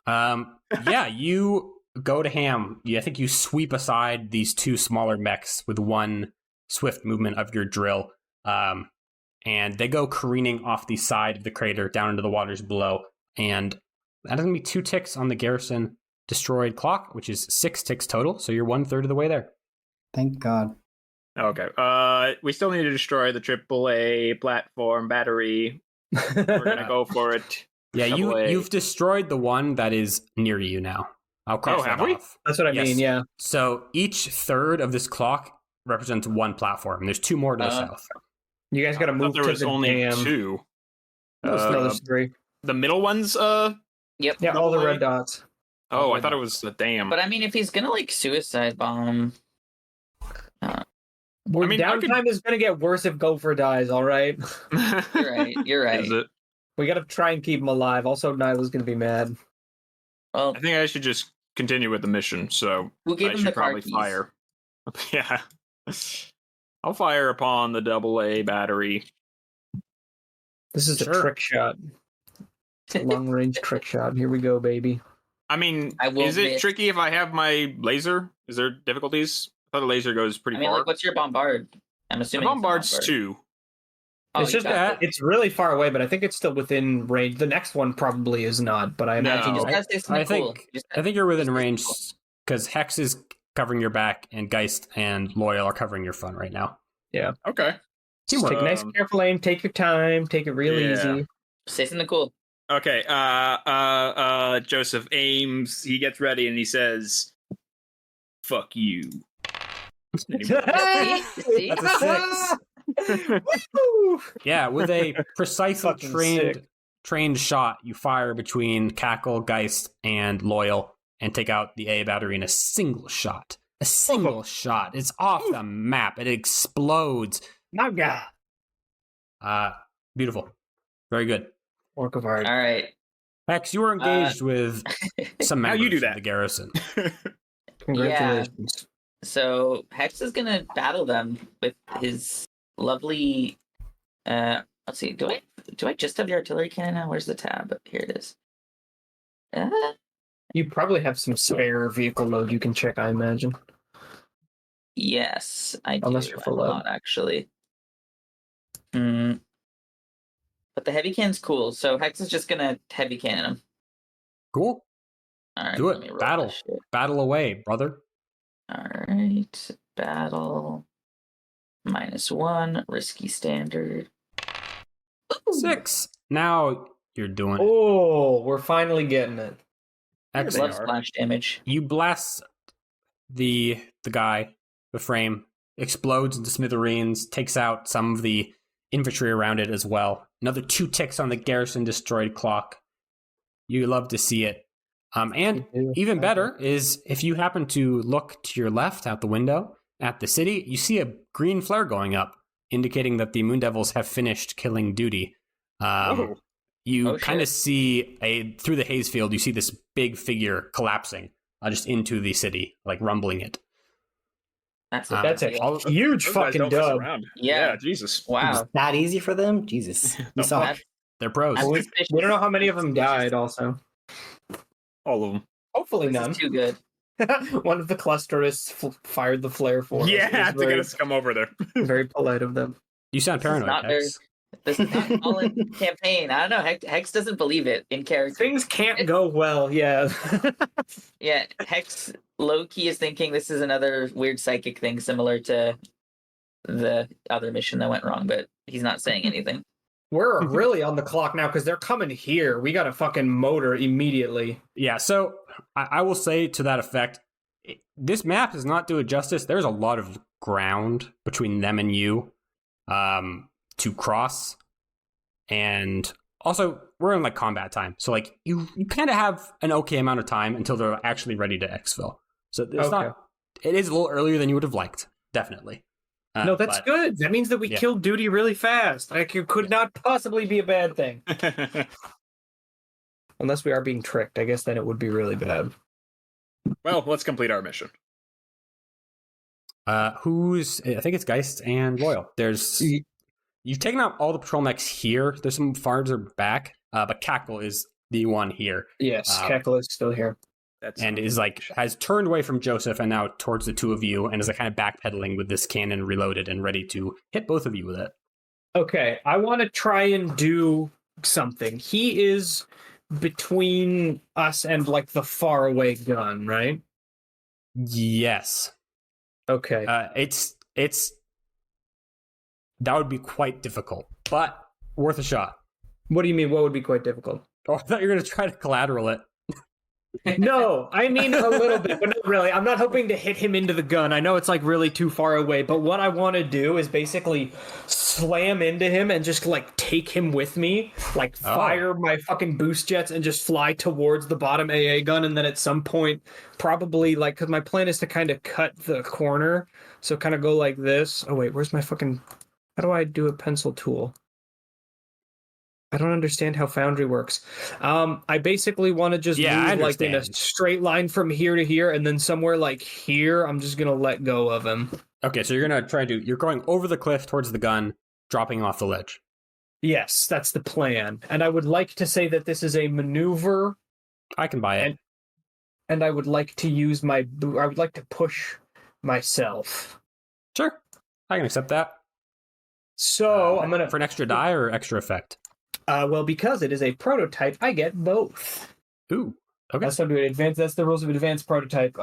S2: Yeah, you go to ham. I think you sweep aside these two smaller mechs with one swift movement of your drill. And they go careening off the side of the crater down into the waters below. And that is going to be 2 ticks on the garrison destroyed clock, which is 6 ticks total. So you're 1/3 of the way there.
S3: Thank God.
S5: Okay. We still need to destroy the AAA platform battery. We're gonna go for it.
S2: Yeah,
S5: AA.
S2: you've destroyed the one that is near you now. I'll cross that
S5: have we?
S2: off.
S4: That's what I
S2: Yes.
S4: mean, yeah.
S2: So each third of this clock represents one platform. And there's 2 more to the south.
S4: You guys gotta
S5: I
S4: move
S5: thought there
S4: to
S5: was
S4: the
S5: only
S4: dam.
S5: 2.
S4: No, there's 3.
S5: The middle ones.
S6: Yep.
S4: Yeah, all the
S5: AA?
S4: red dots.
S5: Oh, I thought it was the dam.
S6: But I mean, if he's gonna like suicide bomb,
S4: Downtime is gonna get worse if Gopher dies, alright?
S6: you're right. You're right.
S5: Is it?
S4: We gotta try and keep him alive. Also, Nyla's gonna be mad.
S6: Well,
S5: I think I should just continue with the mission. So
S6: who gave
S5: I
S6: him
S5: should
S6: the car
S5: probably
S6: keys?
S5: fire. Yeah, I'll fire upon the AA battery.
S4: This is the
S2: Sure.
S4: trick shot. Long range trick shot. Here we go, baby.
S5: I mean,
S6: I will
S5: is it
S6: miss.
S5: tricky if I have my laser? Is there difficulties? I thought the laser goes pretty
S6: I mean,
S5: far.
S6: like, what's your bombard? I'm
S5: The
S6: assuming
S5: bombard's
S6: it's a bombard.
S5: 2.
S6: Oh,
S4: It's
S6: you
S4: just
S6: got
S2: that.
S4: it's really far away, but I think it's still within range. The next one probably is not, but I imagine
S5: No.
S6: You just gotta say something
S2: I think
S6: cool. You just
S2: I think you're within
S6: just-
S2: range because Hex is covering your back and Geist and Loyal are covering your front right now.
S5: Okay.
S4: just take a nice careful aim, take your time, take it real
S5: Yeah.
S4: easy.
S6: say something cool.
S5: Okay. Joseph aims. He gets ready and he says, "Fuck you."
S6: See? See?
S2: That's a 6.
S4: Woo!
S2: Yeah, with a precisely
S4: Fucking
S2: trained shot, you fire between Cackle, Geist, and Loyal and take out the A battery in a single shot. A single shot. It's off the map. It explodes.
S4: My God.
S2: Beautiful. Very good.
S4: Work of art.
S6: All right.
S2: Hex, you were engaged with some members
S5: you do
S2: of
S5: that?
S2: the garrison.
S4: Congratulations.
S6: Yeah. So Hex is gonna battle them with his lovely. Let's see. Do I just have the artillery cannon now? Where's the tab? Here it is.
S4: You probably have some spare vehicle load you can check, I imagine.
S6: Yes, I do.
S4: Unless you're full
S6: a
S4: load.
S6: lot, actually. But the heavy cannon's cool, so Hex is just gonna heavy cannon him.
S2: Cool.
S6: All right,
S2: Do
S6: let me
S2: it.
S6: roll
S2: Battle.
S6: this shit.
S2: Battle away, brother.
S6: All right, battle. -1, risky standard. Ooh.
S2: 6. Now you're doing it.
S4: Oh, we're finally getting it.
S2: Excellent.
S6: Love splash damage.
S2: You blast the guy, the frame, explodes into smithereens, takes out some of the infantry around it as well. Another 2 ticks on the garrison destroyed clock. You love to see it. And even better is if you happen to look to your left out the window at the city, you see a green flare going up, indicating that the Moon Devils have finished killing duty. You kind of see through the haze field, you see this big figure collapsing just into the city, like rumbling it.
S6: That's
S4: a huge fucking dub.
S6: Yeah,
S5: Jesus.
S6: Wow.
S3: That easy for them? Jesus. You saw.
S2: They're pros.
S4: We don't know how many of them died, also.
S5: All of them.
S4: Hopefully
S6: This
S4: none.
S6: is too good.
S4: One of the clusterists fired the flare for us.
S5: Yeah, to get us to come over there.
S4: Very polite of them.
S2: You sound paranoid, Hex.
S6: This is not all in campaign. I don't know. Hex doesn't believe it in character.
S4: Things can't go well, yeah.
S6: Yeah, Hex low-key is thinking this is another weird psychic thing similar to the other mission that went wrong, but he's not saying anything.
S4: We're really on the clock now because they're coming here. We got a fucking motor immediately.
S2: Yeah, so I will say to that effect, this map does not do it justice. There's a lot of ground between them and you to cross. And also, we're in like combat time. So like you kind of have an okay amount of time until they're actually ready to exfil. So it's it is a little earlier than you would have liked, definitely.
S4: No, that's good. That means that we killed duty really fast. Like, it could not possibly be a bad thing. Unless we are being tricked. I guess then it would be really bad.
S5: Well, let's complete our mission.
S2: I think it's Geist and Royal. You've taken out all the patrol mechs here. There's some farther back, but Cackle is the one here.
S4: Yes, Cackle is still here.
S2: Has turned away from Joseph and now towards the two of you and is like kind of backpedaling with this cannon reloaded and ready to hit both of you with it.
S4: Okay, I want to try and do something. He is between us and like the faraway gun, right?
S2: Yes.
S4: Okay.
S2: It's that would be quite difficult, but worth a shot.
S4: What do you mean? What would be quite difficult?
S2: Oh, I thought you were going to try to collateral it.
S4: No, I mean a little bit, but not really. I'm not hoping to hit him into the gun. I know it's like really too far away, but what I want to do is basically slam into him and just like take him with me, like fire my fucking boost jets and just fly towards the bottom AA gun. And then at some point, probably like, because my plan is to kind of cut the corner. So kind of go like this. Oh, wait, where's my fucking, how do I do a pencil tool? I don't understand how Foundry works. I basically want to just move like in a straight line from here to here, and then somewhere like here, I'm just gonna let go of him.
S2: Okay, so you're gonna you're going over the cliff towards the gun, dropping off the ledge.
S4: Yes, that's the plan. And I would like to say that this is a maneuver.
S2: I can buy it.
S4: And I would like to use I would like to push myself.
S2: Sure, I can accept that.
S4: So I'm gonna
S2: for an extra die or extra effect.
S4: Well, because it is a prototype, I get both.
S2: Ooh, okay.
S4: That's that's the rules of advanced prototype.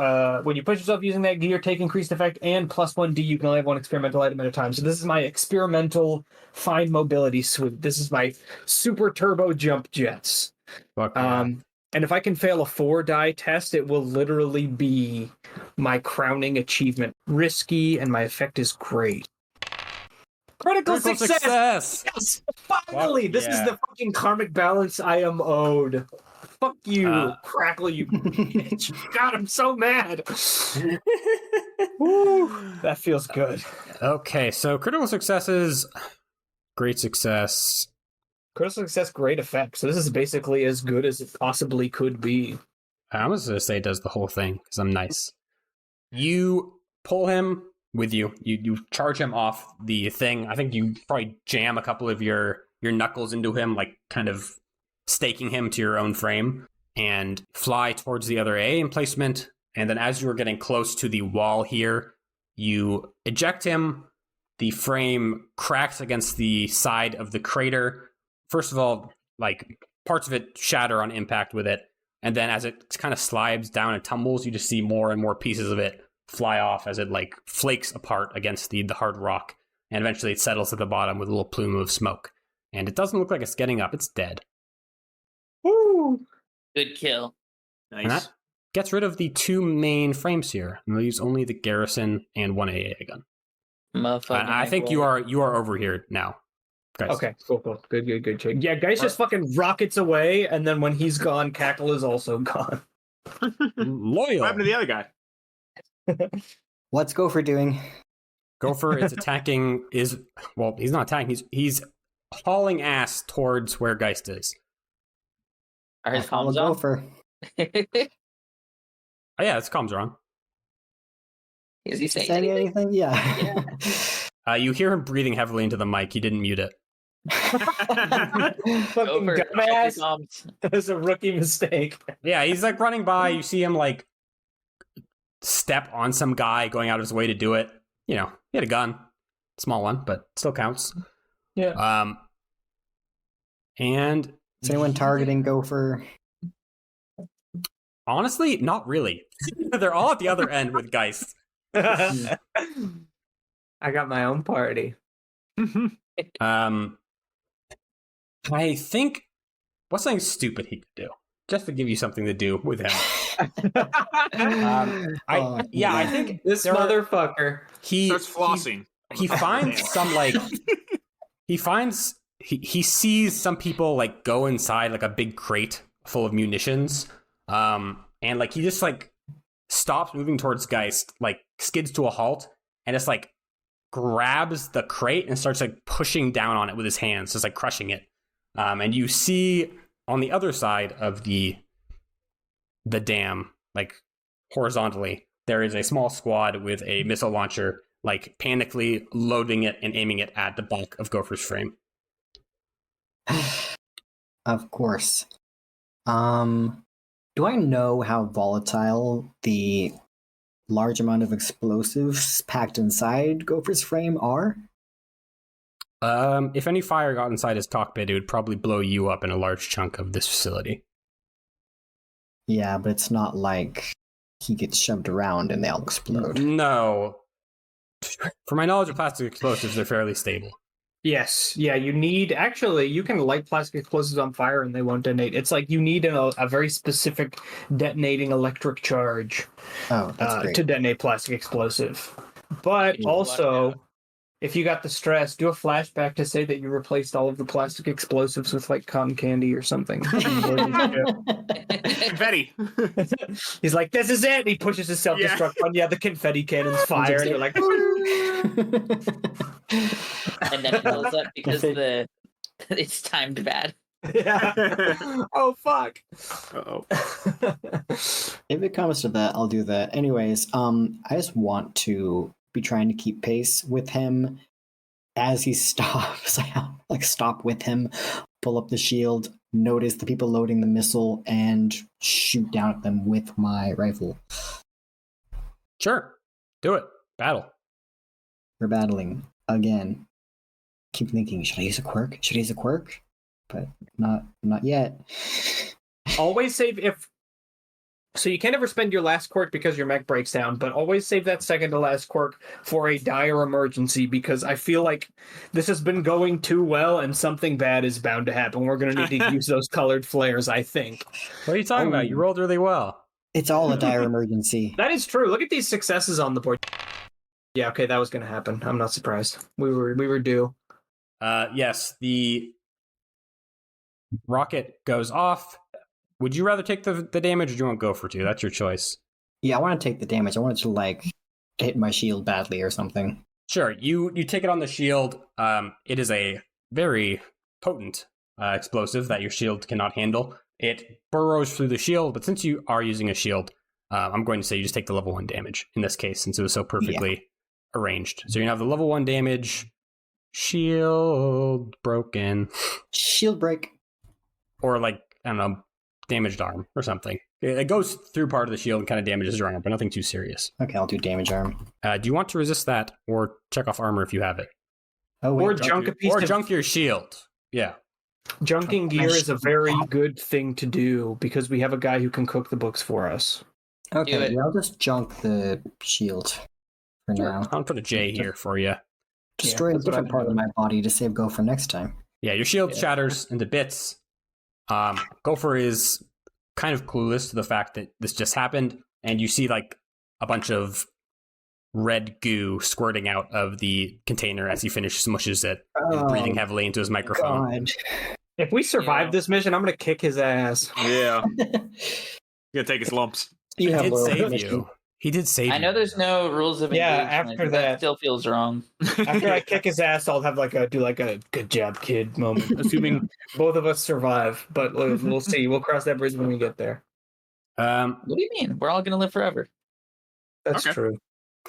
S4: When you push yourself using that gear, take increased effect and +1D. You can only have one experimental item at a time. So this is my experimental fine mobility suite. This is my super turbo jump jets. And if I can fail a 4-die test, it will literally be my crowning achievement. Risky, and my effect is great. Critical success! Yes! Finally! This is the fucking karmic balance I am owed. Fuck you, Crackle, you bitch. God, I'm so mad. Woo, that feels good.
S2: Okay, so critical successes, great success.
S4: critical success, great effect. So this is basically as good as it possibly could be.
S2: I was going to say it does the whole thing because I'm nice. You pull him with you. You charge him off the thing. I think you probably jam a couple of your knuckles into him, like kind of staking him to your own frame, and fly towards the other AA emplacement. And then as you were getting close to the wall here, you eject him. The frame cracks against the side of the crater. First of all, like parts of it shatter on impact with it. And then as it kind of slides down and tumbles, you just see more and more pieces of it fly off as it like flakes apart against the hard rock. And eventually it settles at the bottom with a little plume of smoke. And it doesn't look like it's getting up. It's dead.
S4: Woo!
S6: Good kill.
S5: Nice.
S2: And that gets rid of the 2 main frames here. And leaves only the garrison and 1 AA gun.
S6: Motherfucker.
S2: I think you are over here now, guys.
S4: Okay, cool. Good. Jake. Yeah, Geist just fucking rockets away, and then when he's gone, Cackle is also gone.
S2: Loyal.
S5: What happened to the other guy?
S3: What's Gopher doing?
S2: Gopher is attacking. He's not attacking. He's hauling ass towards where Geist is.
S6: Are his
S3: Follow
S6: comms on?
S3: Gopher.
S2: Oh yeah, his comms are on.
S6: Is he saying
S3: Saying
S6: anything?
S3: anything? Yeah.
S2: You hear him breathing heavily into the mic. He didn't mute it.
S4: Fucking
S6: Over.
S4: dumbass.
S6: Comms.
S4: That was a rookie mistake.
S2: Yeah, he's like running by. You see him like step on some guy going out of his way to do it. You know, he had a gun, small one, but still counts.
S4: Yeah.
S2: And
S3: Is anyone targeting Gopher?
S2: honestly, not really. They're all at the other end with Geist.
S4: I got my own party.
S2: I think what's something stupid he could do just to give you something to do with him. I think
S4: This motherfucker.
S2: he
S5: Starts flossing.
S2: He finds some like he sees some people like go inside like a big crate full of munitions, and like he just like stops moving towards Geist, like skids to a halt, and just like grabs the crate and starts like pushing down on it with his hands, just like crushing it. And you see on the other side of the dam, like horizontally, there is a small squad with a missile launcher, like panically loading it and aiming it at the bulk of Gopher's frame.
S3: Of course. Do I know how volatile the large amount of explosives packed inside Gopher's frame are?
S2: If any fire got inside his cockpit, it would probably blow you up in a large chunk of this facility.
S3: Yeah, but it's not like he gets shoved around and they all explode.
S2: No. For my knowledge of plastic explosives, they're fairly stable.
S4: Yes. Yeah, you can light plastic explosives on fire and they won't detonate. It's like you need a very specific detonating electric charge
S3: Oh, that's great.
S4: to detonate plastic explosive. But also, if you got the stress, do a flashback to say that you replaced all of the plastic explosives with like cotton candy or something.
S5: Confetti.
S4: He's like, "This is it." And he pushes his self-destruct button. Yeah, the confetti cannons fire, and you're like,
S6: And then it blows up because it's timed bad.
S4: yeah. Oh fuck.
S5: Uh-oh.
S3: If it comes to that, I'll do that. Anyways, I just want to be trying to keep pace with him as he stops. Like stop with him, pull up the shield, notice the people loading the missile, and shoot down at them with my rifle.
S2: Sure. Do it. Battle.
S3: We're battling again. Keep thinking, should I use a quirk? Should I use a quirk? But not yet.
S4: Always save so you can never spend your last quirk because your mech breaks down, but always save that second to last quirk for a dire emergency, because I feel like this has been going too well and something bad is bound to happen. We're going to need to use those colored flares, I think.
S2: What are you talking about? You rolled really well.
S3: It's all a dire emergency.
S4: That is true. Look at these successes on the board. Yeah, okay, that was going to happen. I'm not surprised. We were due.
S2: Yes, the rocket goes off. Would you rather take the damage, or do you want Gopher to? That's your choice.
S3: Yeah, I want to take the damage. I want it to like hit my shield badly or something.
S2: Sure, you take it on the shield. It is a very potent explosive that your shield cannot handle. It burrows through the shield, but since you are using a shield, I'm going to say you just take the level 1 damage in this case, since it was so perfectly arranged. So you have the level 1 damage, shield broken.
S3: Shield break.
S2: Or like, I don't know, damaged arm or something. It goes through part of the shield and kind of damages your arm, but nothing too serious.
S3: Okay, I'll do damage arm.
S2: Do you want to resist that or check off armor if you have it?
S3: Oh, wait.
S4: Or junk a piece
S2: or
S4: of...
S2: junk your shield. Yeah.
S4: Junking gear is a very good thing to do because we have a guy who can cook the books for us.
S3: Okay, yeah, I'll just junk the shield for now.
S2: I'll put a J here for you.
S3: Destroy a different part of my body to save Go for next time.
S2: Yeah, your shield shatters into bits. Gopher is kind of clueless to the fact that this just happened, and you see like a bunch of red goo squirting out of the container as he smushes it, breathing heavily into his microphone.
S3: God.
S4: If we survive this mission, I'm going to kick his ass.
S5: Yeah. You're gonna take his lumps.
S2: He did save you. He did save you.
S6: I know there's no rules of engagement.
S4: After
S6: but
S4: that
S6: still feels wrong.
S4: After I kick his ass, I'll have like a good job, kid moment, assuming both of us survive. But we'll see. We'll cross that bridge when we get there.
S6: What do you mean? We're all gonna live forever.
S4: That's true.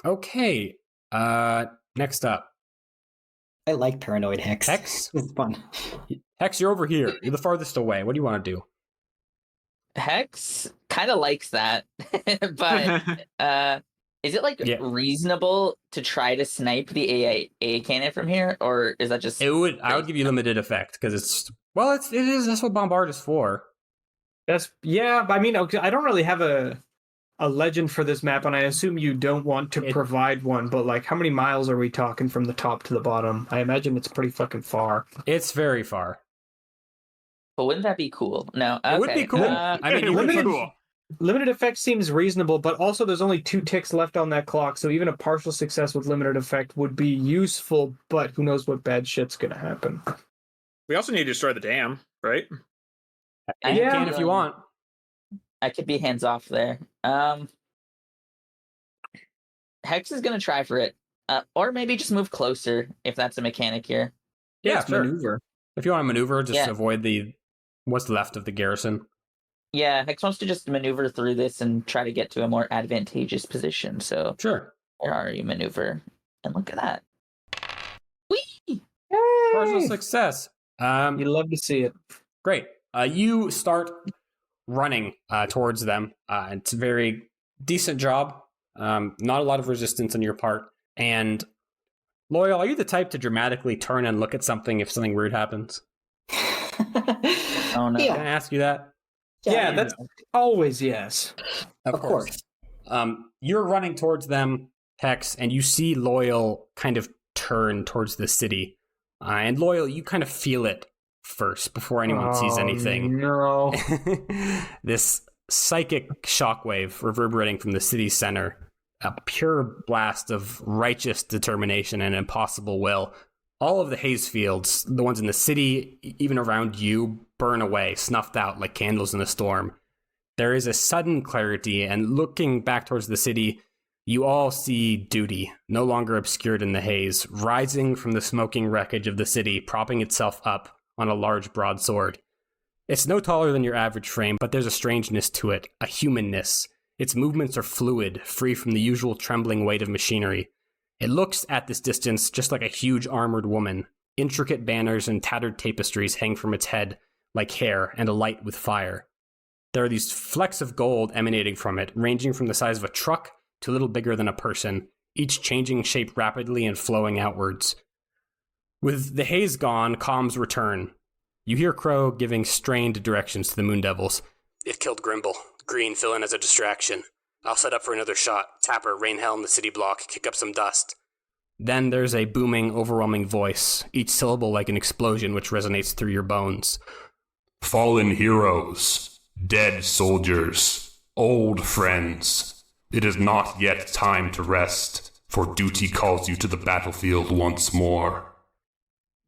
S2: Okay. Next up.
S3: I like Paranoid Hex.
S2: Hex?
S3: It's fun.
S2: Hex, you're over here. You're the farthest away. What do you want to do?
S6: Hex kind of likes that, but is it like reasonable to try to snipe the AA cannon from here, or is that just?
S2: I would give you limited effect because it is. That's what Bombard is for.
S4: But I mean, I don't really have a legend for this map, and I assume you don't want to provide one. But like, how many miles are we talking from the top to the bottom? I imagine it's pretty fucking far.
S2: It's very far.
S6: But wouldn't that be cool? No, okay.
S2: It would be cool. I mean,
S4: limited effect seems reasonable, but also there's only 2 ticks left on that clock, so even a partial success with limited effect would be useful, but who knows what bad shit's gonna happen.
S5: We also need to destroy the dam, right?
S2: You can if you want.
S6: I could be hands off there. Hex is gonna try for it. Or maybe just move closer if that's a mechanic here.
S2: Yeah, sure.
S4: Maneuver.
S2: If you want to maneuver, just avoid what's left of the garrison.
S6: Yeah, Hex wants to just maneuver through this and try to get to a more advantageous position. So
S2: sure.
S6: Where are you, maneuver? And look at that. Whee!
S2: Partial success.
S4: You love to see it.
S2: Great. You start running towards them. It's a very decent job. Not a lot of resistance on your part. And Loyal, are you the type to dramatically turn and look at something if something weird happens?
S6: Oh no!
S3: Yeah.
S2: Can I ask you that?
S4: Yeah, that's always yes.
S3: Of course.
S2: You're running towards them, Hex, and you see Loyal kind of turn towards the city. And Loyal, you kind of feel it first before anyone sees anything.
S4: No.
S2: This psychic shockwave reverberating from the city's center. A pure blast of righteous determination and impossible will. All of the haze fields, the ones in the city, even around you, burn away, snuffed out like candles in a storm. There is a sudden clarity, and looking back towards the city, you all see duty, no longer obscured in the haze, rising from the smoking wreckage of the city, propping itself up on a large broadsword. It's no taller than your average frame, but there's a strangeness to it, a humanness. Its movements are fluid, free from the usual trembling weight of machinery. It looks, at this distance, just like a huge armored woman. Intricate banners and tattered tapestries hang from its head, like hair, and alight with fire. There are these flecks of gold emanating from it, ranging from the size of a truck to a little bigger than a person, each changing shape rapidly and flowing outwards. With the haze gone, comms return. You hear Crow giving strained directions to the Moon Devils. It killed Grimble. Green, fill in as a distraction. I'll set up for another shot. Tapper, rain hell in the city block, kick up some dust. Then there's a booming, overwhelming voice, each syllable like an explosion which resonates through your bones.
S7: Fallen heroes, dead soldiers, old friends. It is not yet time to rest, for duty calls you to the battlefield once more.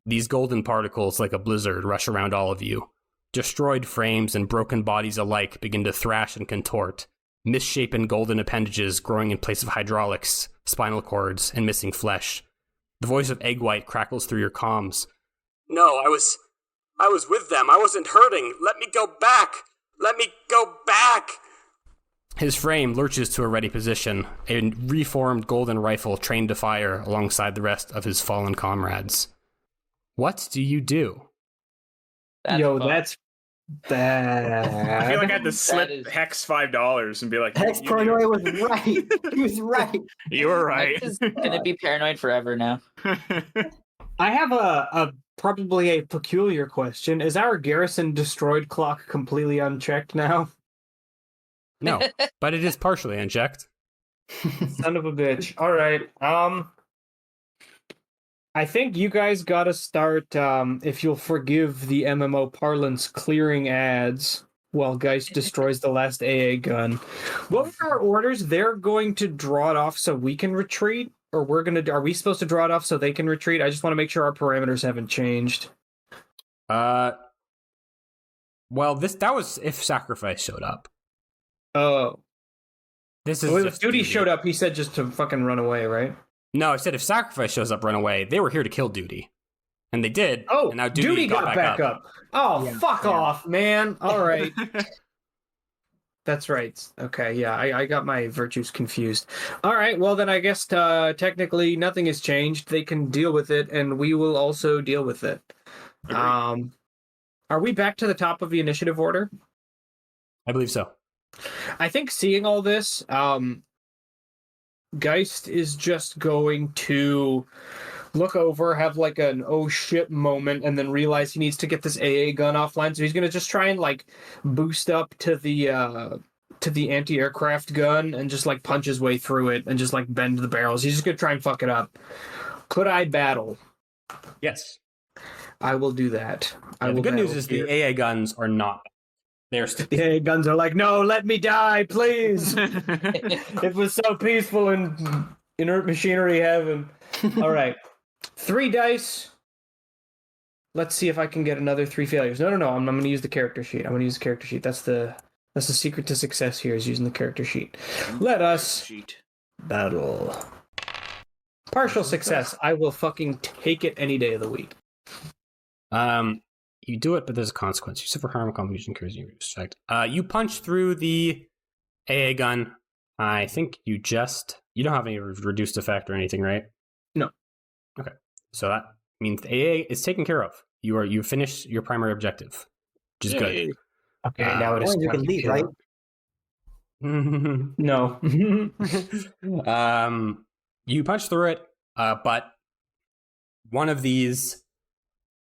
S2: These golden particles, like a blizzard, rush around all of you. Destroyed frames and broken bodies alike begin to thrash and contort, misshapen golden appendages growing in place of hydraulics, spinal cords, and missing flesh. The voice of Egg White crackles through your comms. No,
S8: I was with them. I wasn't hurting. Let me go back. Let me go back.
S2: His frame lurches to a ready position, a reformed golden rifle trained to fire alongside the rest of his fallen comrades. What do you do?
S4: That's bad.
S5: I feel like I had to slip Hex $5 and be like,
S3: Hex Paranoia was right. He was right.
S5: You were right.
S6: Hex is gonna be paranoid forever now.
S4: I have a probably a peculiar question. Is our garrison destroyed clock completely unchecked now?
S2: No, but it is partially unchecked.
S4: Son of a bitch. All right. I think you guys gotta start, if you'll forgive the MMO parlance, clearing ads while Geist destroys the last AA gun. What were our orders? They're going to draw it off so we can retreat? Or are we supposed to draw it off so they can retreat? I just want to make sure our parameters haven't changed.
S2: Well, that was if Sacrifice showed up.
S4: Oh.
S2: This is
S4: if Duty showed up, he said just to fucking run away, right?
S2: No, I said if Sacrifice shows up, run away. They were here to kill Duty. And they did.
S4: Oh,
S2: and now
S4: Duty got back up. Oh, yeah, fuck off, man. All right. That's right. Okay, yeah, I got my virtues confused. All right, well then I guess technically nothing has changed. They can deal with it, and we will also deal with it. Are we back to the top of the initiative order?
S2: I believe so.
S4: I think seeing all this, Geist is just going to look over, have like an oh shit moment, and then realize he needs to get this AA gun offline. So he's gonna just try and like boost up to the anti-aircraft gun and just like punch his way through it and just like bend the barrels. He's just gonna try and fuck it up. Could I battle?
S2: Yes.
S4: I will do that.
S2: Yeah, the good news is the AA guns are not.
S4: The AA guns are like, no, let me die, please. It was so peaceful in inert machinery heaven. All right. 3 dice. Let's see if I can get another 3 failures. No. I'm going to use the character sheet. That's the secret to success here, is using the character sheet. Let us battle. Partial success. I will fucking take it any day of the week.
S2: You do it, but there's a consequence. You suffer harm, confusion, cures you effect. You punch through the AA gun. I think you don't have any reduced effect or anything, right?
S4: No.
S2: Okay. So that means the AA is taken care of. You finished your primary objective, which is good.
S4: Okay, now it is.
S3: You can leave, right?
S4: No.
S2: You punch through it, but one of these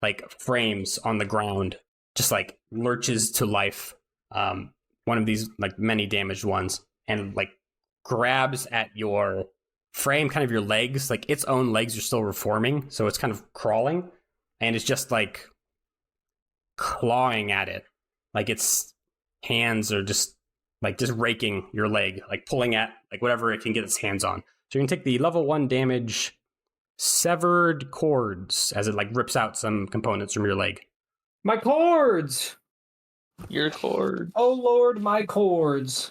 S2: like frames on the ground just like lurches to life. One of these like many damaged ones, and like grabs at your frame, kind of your legs. Like its own legs are still reforming, so it's kind of crawling, and it's just like clawing at it. Like its hands are just raking your leg, like pulling at like whatever it can get its hands on. So you can take the level 1 damage, severed cords, as it like rips out some components from your leg.
S4: My cords!
S6: Your cord.
S4: Oh Lord, my cords.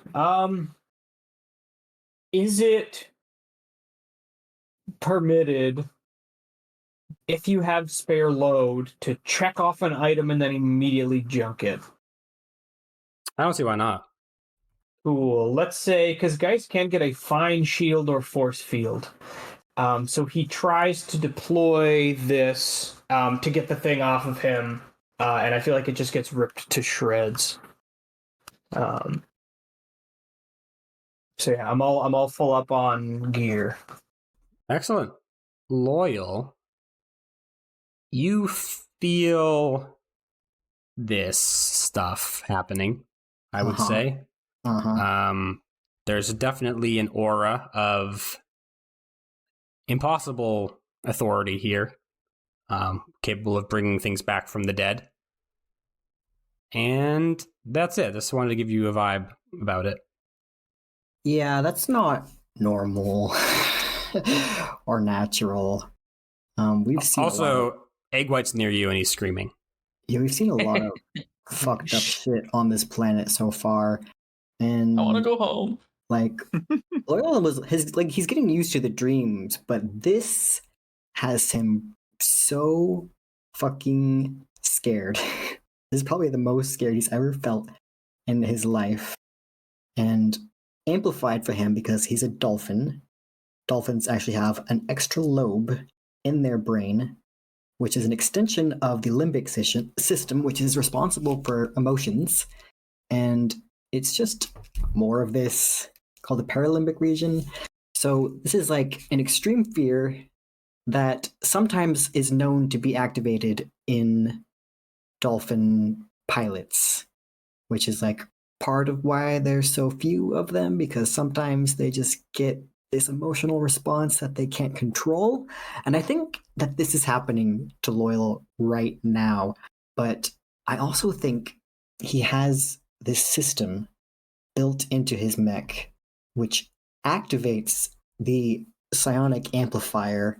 S4: Is it permitted, if you have spare load, to check off an item and then immediately junk it?
S2: I don't see why not.
S4: Cool. Let's say, because Geist can get a fine shield or force field. So he tries to deploy this to get the thing off of him, and I feel like it just gets ripped to shreds. So yeah, I'm all full up on gear.
S2: Excellent. Loyal, you feel this stuff happening, I would say. There's definitely an aura of impossible authority here, capable of bringing things back from the dead. And that's it. Just wanted to give you a vibe about it.
S3: Yeah, that's not normal or natural. We've seen
S2: also Egg White's near you and he's screaming.
S3: Yeah, we've seen a lot of fucked up shit on this planet so far, and
S6: I want to go home.
S3: Like, Loyal he's getting used to the dreams, but this has him so fucking scared. This is probably the most scared he's ever felt in his life. And amplified for him because he's a dolphin. Dolphins actually have an extra lobe in their brain, which is an extension of the limbic system, which is responsible for emotions. And it's just more of this called the paralimbic region. So this is like an extreme fear that sometimes is known to be activated in dolphin pilots, which is like part of why there's so few of them, because sometimes they just get this emotional response that they can't control. And I think that this is happening to Loyal right now. But I also think he has this system built into his mech, which activates the psionic amplifier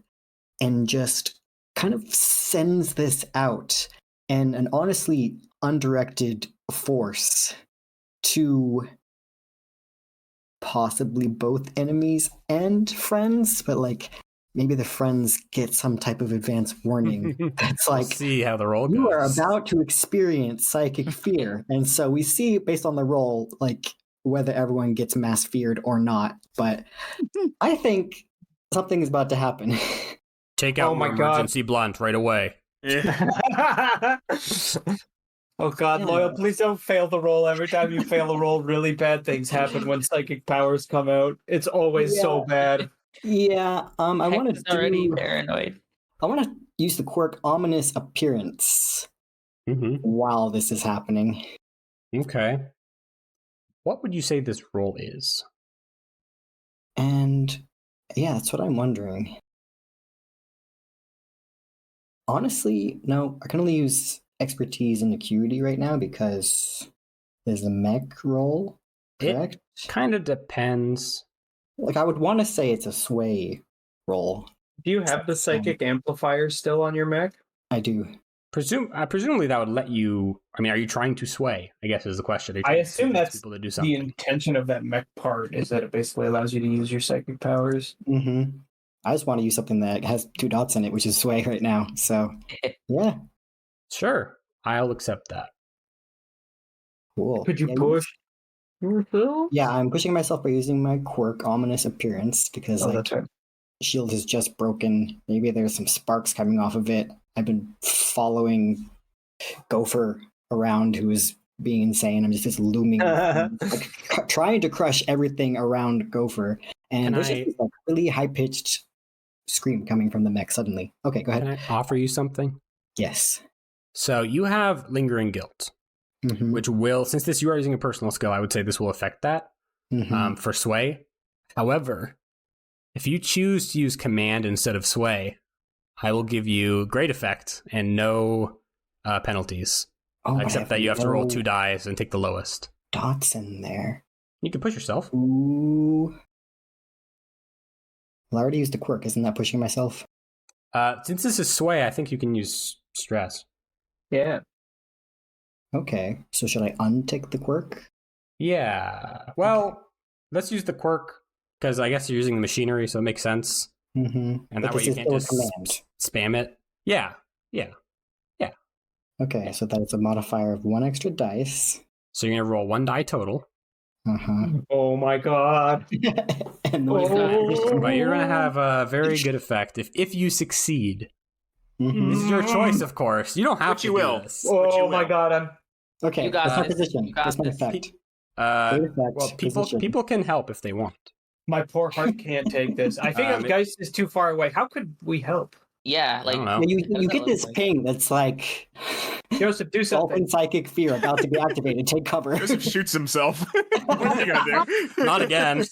S3: and just kind of sends this out in an honestly undirected force to possibly both enemies and friends, but like maybe the friends get some type of advance warning. It's like,
S2: we'll see how the roll goes.
S3: You are about to experience psychic fear. And so we see based on the roll, like whether everyone gets mass feared or not. But I think something is about to happen.
S2: Take out my emergency blunt right away.
S4: Oh God, yeah. Loyal, please don't fail the roll. Every time you fail a roll, really bad things happen when psychic powers come out. It's always so bad.
S3: Yeah, I want to
S6: already paranoid.
S3: I want to use the quirk Ominous Appearance while this is happening.
S2: Okay. What would you say this roll is?
S3: And yeah, that's what I'm wondering. Honestly, no, I can only use expertise and acuity right now because there's a mech roll, correct?
S2: It kind of depends.
S3: Like, I would want to say it's a sway roll.
S4: Do you have the psychic amplifier still on your mech?
S3: I do.
S2: Presumably that would let you... I mean, are you trying to sway, I guess is the question.
S4: I assume that's people to do something. The intention of that mech part is that it basically allows you to use your psychic powers.
S3: Mm-hmm. I just want to use something that has 2 dots in it, which is sway right now. So, yeah.
S2: Sure. I'll accept that.
S3: Cool.
S4: Could you push yourself?
S3: Yeah, I'm pushing myself by using my quirk, Ominous Appearance, because shield is just broken. Maybe there's some sparks coming off of it. I've been following Gopher around, who is being insane. I'm just looming, like, trying to crush everything around Gopher. And there's just this like really high-pitched scream coming from the mech suddenly. Okay, go ahead.
S2: Can I offer you something?
S3: Yes.
S2: So you have Lingering Guilt, which will, since you are using a personal skill, I would say this will affect that for sway. However, if you choose to use command instead of sway, I will give you great effect and no penalties, except that you have to roll 2 dice and take the lowest.
S3: Dots in there.
S2: You can push yourself.
S3: Ooh. Well, I already used a quirk. Isn't that pushing myself?
S2: Since this is sway, I think you can use stress.
S4: Yeah.
S3: Okay. So should I untick the quirk?
S2: Yeah. Well, let's use the quirk because I guess you're using the machinery, so it makes sense. And that way you can't just spam it. Yeah.
S3: Okay, so that is a modifier of 1 extra dice.
S2: So you're going to roll 1 die total.
S4: Oh my God.
S3: And
S2: but you're going to have a very good effect if you succeed. This is your choice, of course. You don't have to do this.
S4: Oh my God.
S3: Okay, that's my position. That's my effect.
S2: Well, people can help if they want.
S4: My poor heart can't take this. I think Geist is too far away. How could we help?
S6: Yeah, like
S3: you get this ping that's like,
S4: Joseph, do something.
S3: Dolphin psychic fear about to be activated. Take cover.
S5: Joseph shoots himself. What are you gonna do?
S2: Not again.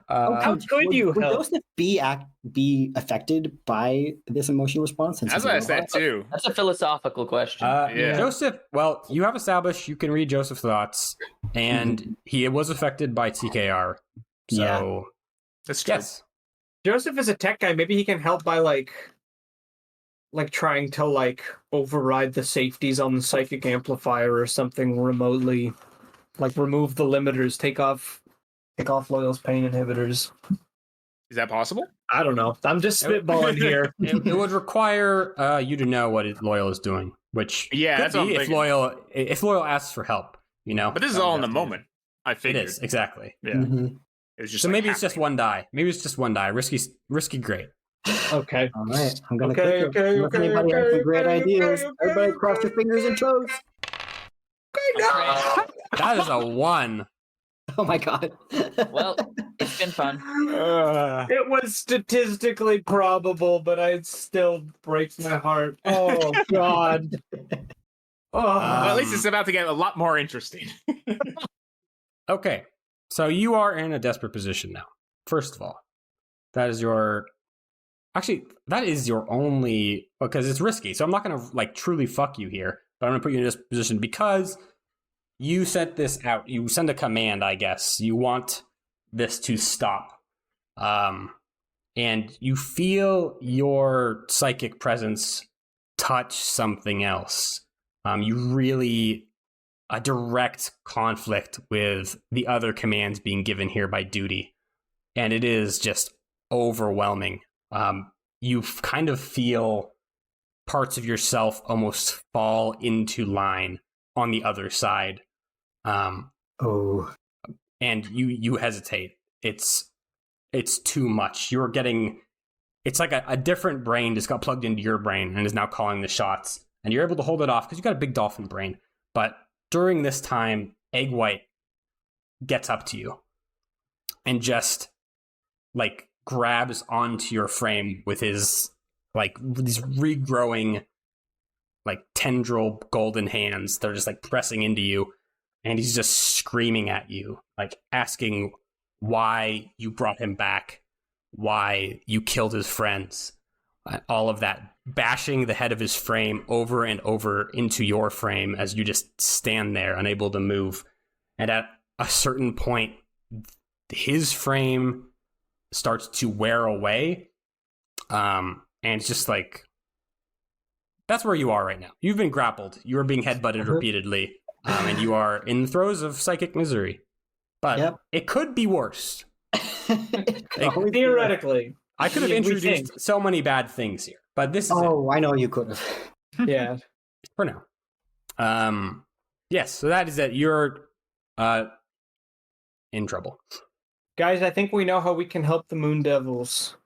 S4: How could you help?
S3: Would Joseph be affected by this emotional response?
S5: That's what I said too.
S6: That's a philosophical question.
S2: Joseph, well, you have established you can read Joseph's thoughts, and he was affected by TKR. So
S5: that's true.
S2: Yes.
S4: Joseph is a tech guy. Maybe he can help by like trying to override the safeties on the psychic amplifier or something remotely, like remove the limiters, take off Loyal's pain inhibitors.
S5: Is that possible?
S4: I don't know. I'm just spitballing here.
S2: It would require you to know what Loyal is doing which
S5: that's what I'm
S2: if
S5: thinking.
S2: Loyal asks for help,
S5: But this is all in the moment. I figured.
S2: It is, exactly.
S5: Yeah.
S3: Mm-hmm.
S5: It was just
S2: So
S5: like
S2: maybe it's just one die. Maybe it's just one die. Risky great.
S4: Okay.
S3: All right, I'm gonna
S4: Okay,
S3: click it.
S4: okay,
S3: Unless
S4: okay,
S3: anybody has
S4: okay,
S3: some great
S4: okay,
S3: ideas.
S4: okay,
S3: Everybody
S4: okay,
S3: cross your fingers and toes.
S2: That is a 1.
S3: Oh my god.
S6: Well, it's been fun.
S4: It was statistically probable, but it still breaks my heart. Oh god.
S5: Well, at least it's about to get a lot more interesting.
S2: Okay, so you are in a desperate position now. First of all, that is your only, because it's risky. So I'm not going to like truly fuck you here, but I'm going to put you in this position because you sent this out. You send a command, I guess. You want this to stop. And you feel your psychic presence touch something else. You really a direct conflict with the other commands being given here by duty. And it is just overwhelming. You kind of feel parts of yourself almost fall into line on the other side. And you hesitate. It's too much. You're getting, it's like a different brain just got plugged into your brain and is now calling the shots. And you're able to hold it off because you got a big dolphin brain. But during this time, Egg White gets up to you and just like grabs onto your frame with his like these regrowing like tendril golden hands. They're just like pressing into you, and he's just screaming at you, like asking why you brought him back, why you killed his friends, all of that, bashing the head of his frame over and over into your frame as you just stand there unable to move. And at a certain point, his frame starts to wear away, and it's just like, that's where you are right now. You've been grappled, you are being headbutted repeatedly, and you are in the throes of psychic misery. But it could be worse.
S4: Theoretically.
S2: I could have introduced so many bad things here, but this is
S3: I know you could have.
S4: Yeah.
S2: For now. Yes, so that is that. You're in trouble.
S4: Guys, I think we know how we can help the Moon Devils.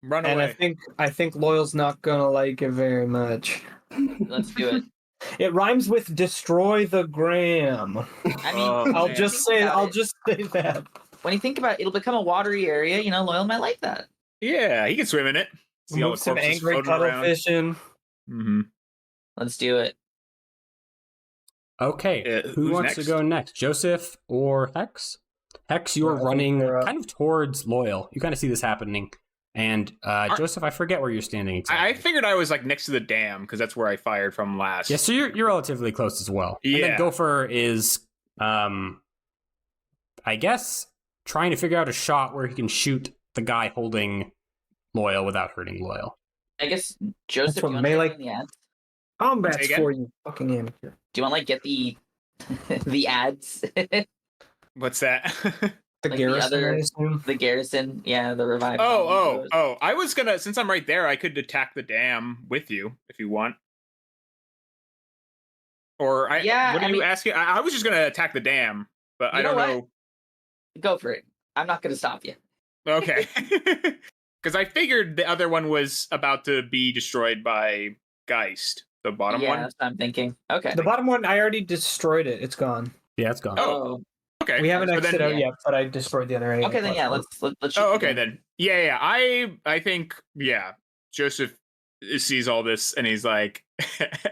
S5: Run
S4: and
S5: away.
S4: I think Loyal's not gonna like it very much.
S6: Let's do it.
S4: It rhymes with destroy the gram.
S6: I mean,
S4: I'll just say that.
S6: When you think about it, it'll become a watery area. You know, Loyal might like that.
S5: Yeah, he can swim in it. See all
S4: Move
S5: the
S4: some
S5: corpses
S4: angry
S5: floating around.
S4: cuttlefish in.
S5: Mm-hmm.
S6: Let's do it.
S2: Okay, who wants to go next? Joseph or Hex? Hex, you're running kind of towards Loyal. You kind of see this happening. And Joseph, I forget where you're standing exactly.
S5: I figured I was like next to the dam because that's where I fired from last.
S2: Yeah, so you're relatively close as well.
S5: Yeah.
S2: And then Gopher is, I guess, trying to figure out a shot where he can shoot the guy holding Loyal without hurting Loyal.
S6: I guess Joseph, do you want to get in the ads?
S4: Combat's for you, fucking amateur.
S6: Do you want to like get the the ads?
S5: What's that?
S4: The
S6: like
S4: garrison.
S6: The garrison, yeah, the revive.
S5: Oh! I was gonna, since I'm right there, I could attack the dam with you if you want. Or what are you asking? I was just gonna attack the dam, but I don't know.
S6: Go for it. I'm not gonna stop you.
S5: Okay. Because I figured the other one was about to be destroyed by Geist. The bottom one?
S6: Yeah, that's what I'm thinking. Okay.
S4: The bottom one, I already destroyed it. It's gone.
S2: Yeah, it's gone.
S6: Oh.
S5: Okay.
S4: We haven't exited out yet, but I destroyed the other.
S6: Okay, then yeah, let's.
S5: Oh, okay then. Yeah. I think Joseph sees all this and he's like,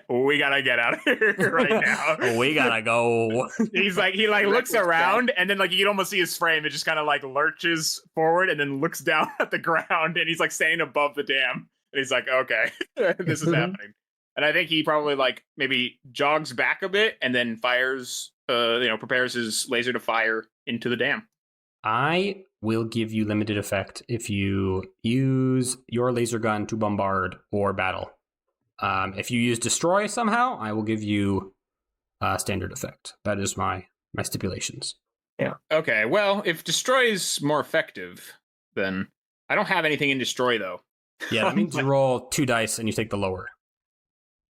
S5: "We gotta get out of here right now.
S2: We gotta go."
S5: He's like, he looks around and then like you can almost see his frame. It just kind of like lurches forward and then looks down at the ground and he's like standing above the dam and he's like, "Okay, this is happening." And I think he probably like maybe jogs back a bit and then fires. Prepares his laser to fire into the dam.
S2: I will give you limited effect if you use your laser gun to bombard or battle. If you use destroy somehow, I will give you standard effect. That is my stipulations.
S4: Yeah.
S5: Okay. Well, if destroy is more effective, then I don't have anything in destroy though.
S2: Yeah, that means you roll 2 dice and you take the lower.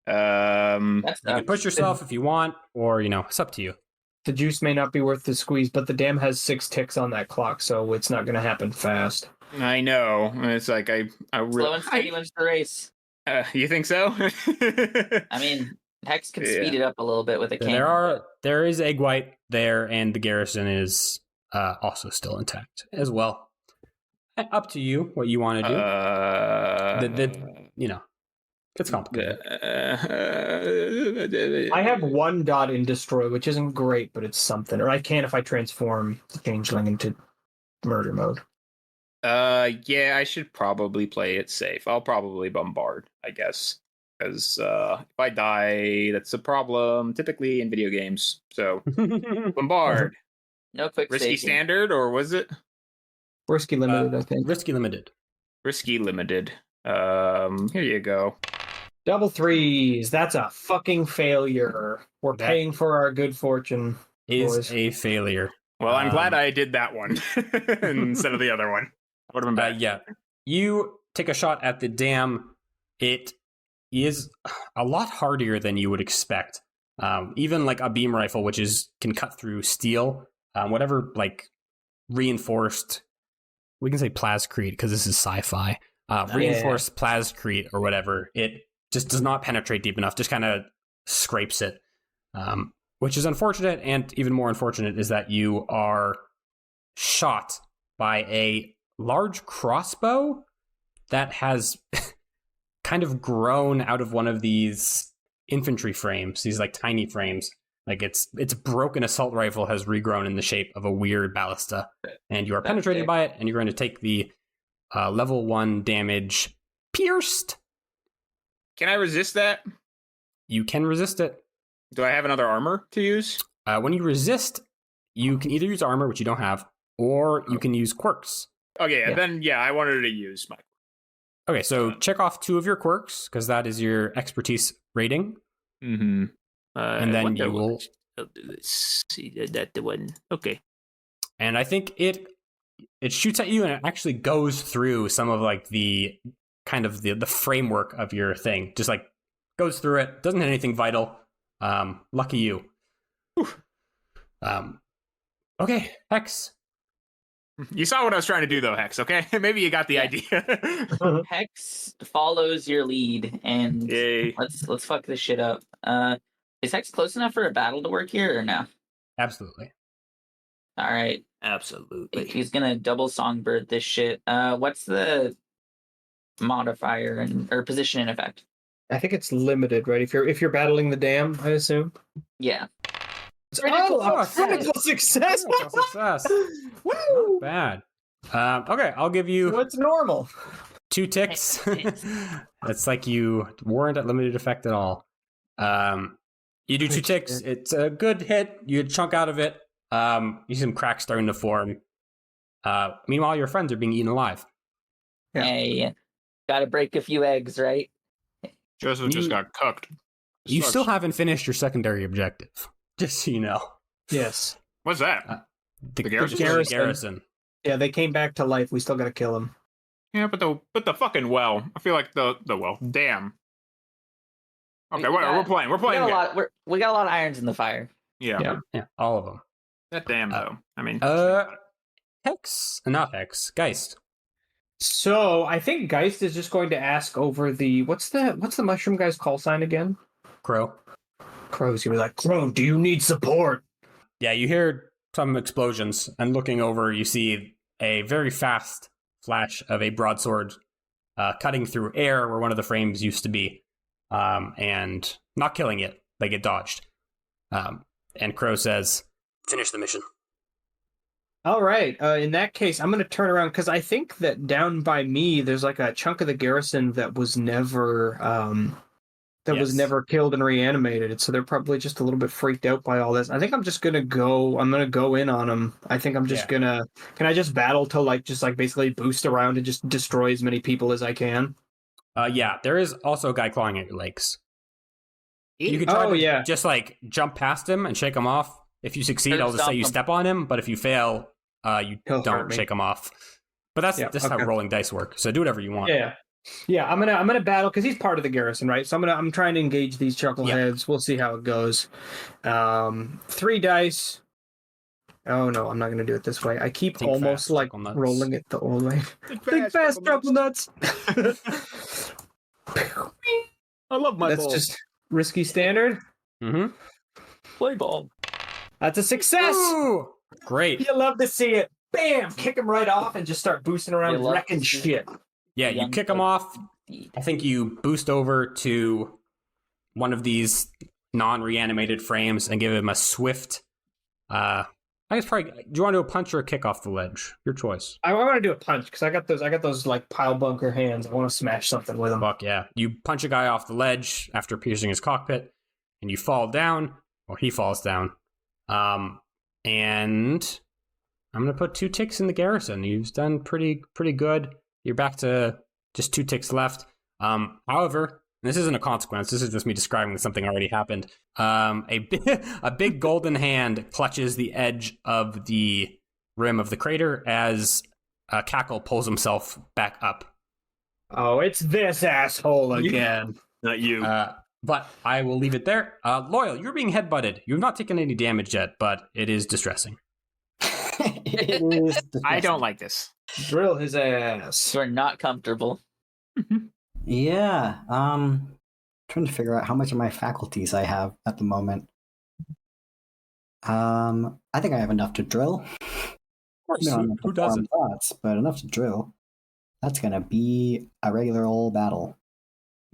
S6: That's
S2: You can push yourself if you want, or it's up to you.
S4: The juice may not be worth the squeeze, but the dam has 6 ticks on that clock, so it's not going to happen fast.
S5: I know. It's like
S6: slow and steady wins the race.
S5: You think so?
S6: I mean, Hex can speed it up a little bit with a cannon.
S2: There is egg white there, and the garrison is also still intact as well. Up to you what you want to do. It's complicated.
S4: I have 1 dot in destroy, which isn't great, but it's something. Or I can if I transform the changeling into murder mode.
S5: Yeah, I should probably play it safe. I'll probably bombard, I guess. Because if I die, that's a problem, typically in video games. So, bombard.
S6: No quick
S5: Risky
S6: staking.
S5: standard, or was it?
S4: Risky limited, I think.
S2: Risky limited.
S5: Risky limited. Here you go.
S4: Double 3s. That's a fucking failure. We're paying for our good fortune.
S2: Is a failure.
S5: Well, I'm glad I did that one instead of the other one. I would have been bad.
S2: Yeah. You take a shot at the dam. It is a lot harder than you would expect. Even like a beam rifle, which can cut through steel, whatever like reinforced, we can say plascrete because this is sci-fi. Reinforced plascrete or whatever, it just does not penetrate deep enough, just kind of scrapes it, which is unfortunate. And even more unfortunate is that you are shot by a large crossbow that has kind of grown out of one of these infantry frames, these like tiny frames. Like its broken assault rifle has regrown in the shape of a weird ballista, and you are penetrated by it, and you're going to take the level 1 damage pierced.
S5: Can I resist that?
S2: You can resist it.
S5: Do I have another armor to use?
S2: When you resist, you can either use armor, which you don't have, or you can use quirks.
S5: Okay, then I wanted to use my.
S2: Okay, so check off 2 of your quirks, because that is your expertise rating.
S5: Mm-hmm.
S2: And then you will.
S5: Let's see that the one. Okay.
S2: And I think it shoots at you, and it actually goes through some of like the kind of the framework of your thing. Just like goes through it. Doesn't hit anything vital. Lucky you. Okay, Hex.
S5: You saw what I was trying to do, though, Hex. Okay, maybe you got the idea.
S6: Hex follows your lead, and let's fuck this shit up. Is Hex close enough for a battle to work here, or no?
S2: Absolutely.
S6: All right.
S5: Absolutely.
S6: He's gonna double songbird this shit. What's the modifier or position in effect?
S4: I think it's limited, right? If you're battling the dam, I assume.
S6: Yeah.
S4: Critical success.
S2: Critical success. Woo! Not bad. Okay, I'll give you.
S4: What's normal?
S2: 2 ticks. That's like you weren't at limited effect at all. You do 2 ticks. It's a good hit. You chunk out of it. You see some cracks starting to form. Meanwhile, your friends are being eaten alive.
S4: Yeah.
S6: Hey, gotta break a few eggs, right?
S5: Joseph just got cooked.
S2: You still haven't finished your secondary objective, just so you know.
S4: Yes.
S5: What's that?
S2: The
S4: garrison. Yeah, they came back to life. We still gotta kill them.
S5: Yeah, but the fucking well. I feel like the well. Damn. Okay, we're playing. We're playing.
S6: We got a lot of irons in the fire.
S5: Yeah,
S2: all of them.
S5: That damn though. I mean,
S2: Hex, not Hex, Geist.
S4: So I think Geist is just going to ask over the what's the mushroom guy's call sign again?
S2: Crow.
S4: Crow's gonna be like, Crow, do you need support?
S2: Yeah, you hear some explosions, and looking over, you see a very fast flash of a broadsword cutting through air where one of the frames used to be, and not killing it, like it dodged. And Crow says, "Finish the mission."
S4: All right. In that case, I'm going to turn around because I think that down by me, there's like a chunk of the garrison that was never was never killed and reanimated. So they're probably just a little bit freaked out by all this. I think I'm just going to go. I'm going to go in on them. I think I'm just going to. Can I just battle to just basically boost around and just destroy as many people as I can?
S2: Yeah. There is also a guy clawing at your legs. You could try to just jump past him and shake him off. If you succeed, I'll just say you step on him. But if you fail, you don't shake him off. But that's how rolling dice work. So do whatever you want.
S4: Yeah. Yeah, I'm gonna battle because he's part of the garrison, right? So I'm trying to engage these chuckleheads. We'll see how it goes. 3 dice. Oh no, I'm not gonna do it this way. I keep
S2: Think
S4: almost
S2: fast,
S4: like
S2: chuckle nuts.
S4: rolling it the old way. Think fast, chuckle nuts.
S5: I love my
S4: That's
S5: ball.
S4: just risky standard.
S2: Mm-hmm.
S5: Play ball.
S4: That's a success.
S2: Ooh, great.
S4: You love to see it. Bam! Kick him right off and just start boosting around, wrecking shit.
S2: Yeah, you kick him off. I think you boost over to one of these non-reanimated frames and give him a swift. I guess probably. Do you want to do a punch or a kick off the ledge? Your choice.
S4: I want to do a punch because I got those like pile bunker hands. I want to smash something with them.
S2: Fuck yeah! You punch a guy off the ledge after piercing his cockpit, and you fall down, or he falls down. And I'm gonna put 2 ticks in the garrison. You've done pretty good. You're back to just 2 ticks left. However, this isn't a consequence. This is just me describing something already happened. A big golden hand clutches the edge of the rim of the crater as Cackle pulls himself back up.
S4: Oh, it's this asshole again.
S5: Not you.
S2: But I will leave it there. Loyal, you're being headbutted. You've not taken any damage yet, but it is distressing.
S3: It is distressing.
S5: I don't like this.
S4: Drill his ass.
S6: We're not comfortable.
S3: Yeah. Trying to figure out how much of my faculties I have at the moment. I think I have enough to drill.
S2: Of course,
S3: No,
S2: who doesn't?
S3: thoughts, but enough to drill. That's gonna be a regular old battle.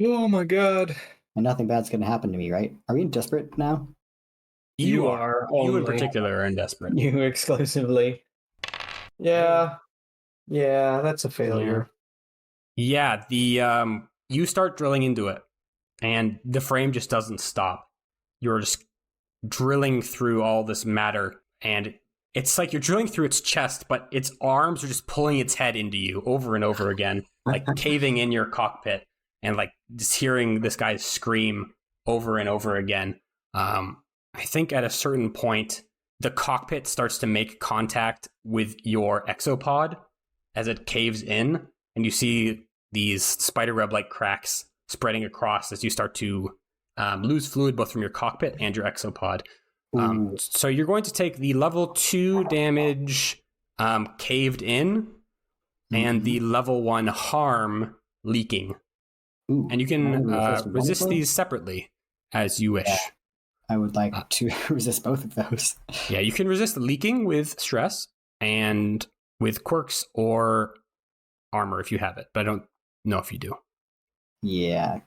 S4: Oh my god.
S3: And nothing bad's gonna happen to me, right? Are we in desperate now?
S4: You are
S2: You in
S4: only.
S2: particular are in desperate.
S4: You exclusively. Yeah. Yeah, that's a failure.
S2: Yeah, the you start drilling into it, and the frame just doesn't stop. You're just drilling through all this matter, and it's like you're drilling through its chest, but its arms are just pulling its head into you over and over again, like caving in your cockpit, and like just hearing this guy scream over and over again. I think at a certain point, the cockpit starts to make contact with your exopod as it caves in, and you see these spiderweb-like cracks spreading across as you start to lose fluid both from your cockpit and your exopod. So you're going to take the level 2 damage caved in and the level 1 harm leaking.
S3: Ooh.
S2: And you can
S3: resist
S2: resist these separately as you wish.
S3: Yeah. I would like to resist both of those.
S2: Yeah, you can resist the leaking with stress and with quirks or armor if you have it, but I don't know if you do.
S3: Yeah,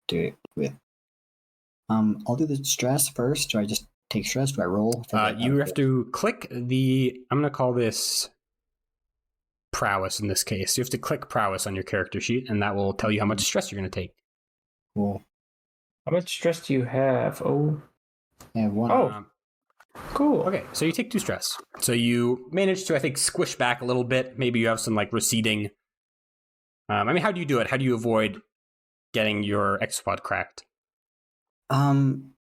S3: do it with. I'll do the stress first. Do I just take stress? Do I roll?
S2: You have to click the. I'm going to call this prowess in this case. You have to click prowess on your character sheet, and that will tell you how much stress you're going to take.
S3: Cool.
S4: How much stress do you have? Oh.
S3: I have 1.
S4: Oh. Cool.
S2: Okay, so you take 2 stress. So you manage to, I think, squish back a little bit. Maybe you have some like receding. I mean, how do you do it? How do you avoid getting your exopod cracked?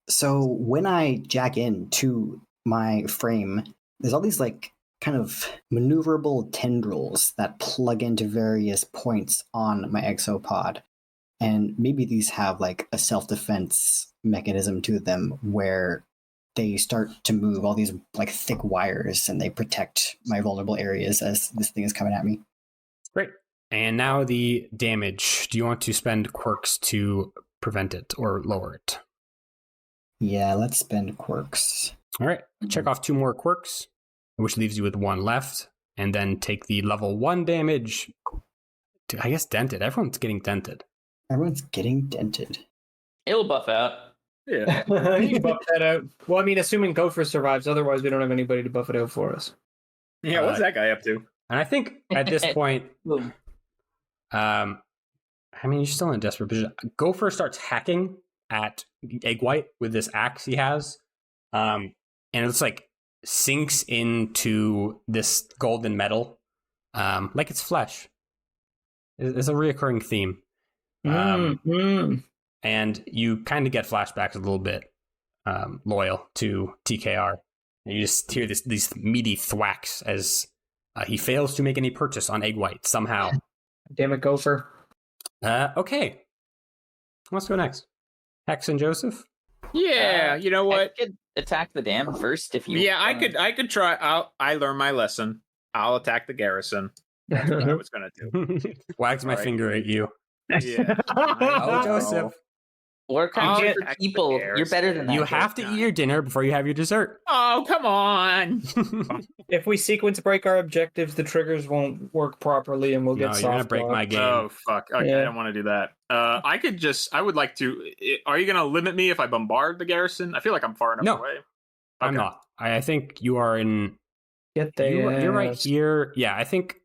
S3: So when I jack into my frame, there's all these like kind of maneuverable tendrils that plug into various points on my exopod. And maybe these have like a self-defense mechanism to them where they start to move all these like thick wires and they protect my vulnerable areas as this thing is coming at me.
S2: Great. And now the damage. Do you want to spend quirks to prevent it or lower it?
S3: Yeah, let's spend quirks.
S2: All right. Check off 2 more quirks, which leaves you with 1 left. And then take the level 1 damage. I guess dented. Everyone's getting dented.
S3: Everyone's getting dented.
S6: It'll buff out.
S5: Yeah.
S4: You can buff that out. Well, I mean, assuming Gopher survives, otherwise we don't have anybody to buff it out for us.
S5: Yeah, what's that guy up to?
S2: And I think at this point,
S6: Boom.
S2: I mean, you're still in a desperate position. Gopher starts hacking at Egg White with this axe he has. And it's like sinks into this golden metal, like it's flesh. It's a reoccurring theme. And you kind of get flashbacks a little bit, Loyal to TKR. And you just hear these meaty thwacks as he fails to make any purchase on Egg White somehow.
S4: Damn it, Gopher.
S2: Okay. Let's go next. Hex and Joseph?
S5: Yeah, you know what?
S6: I could attack the dam first if you.
S5: Yeah, I could try. I learned my lesson. I'll attack the garrison. That's what I was gonna do.
S2: Wags my finger at you.
S5: Yeah.
S2: Oh, Joseph.
S6: War crimes for people. You're better than that.
S2: You have to eat your dinner before you have your dessert.
S5: Oh, come on.
S4: If we sequence break our objectives, the triggers won't work properly, and we'll get soft.
S2: You're gonna break my game.
S5: Oh fuck! Okay, I don't want to do that. I would like to. Are you gonna limit me if I bombard the garrison? I feel like I'm far enough away. Okay.
S2: I'm not. I think you are in.
S4: Get there.
S2: You're right here. Yeah, I think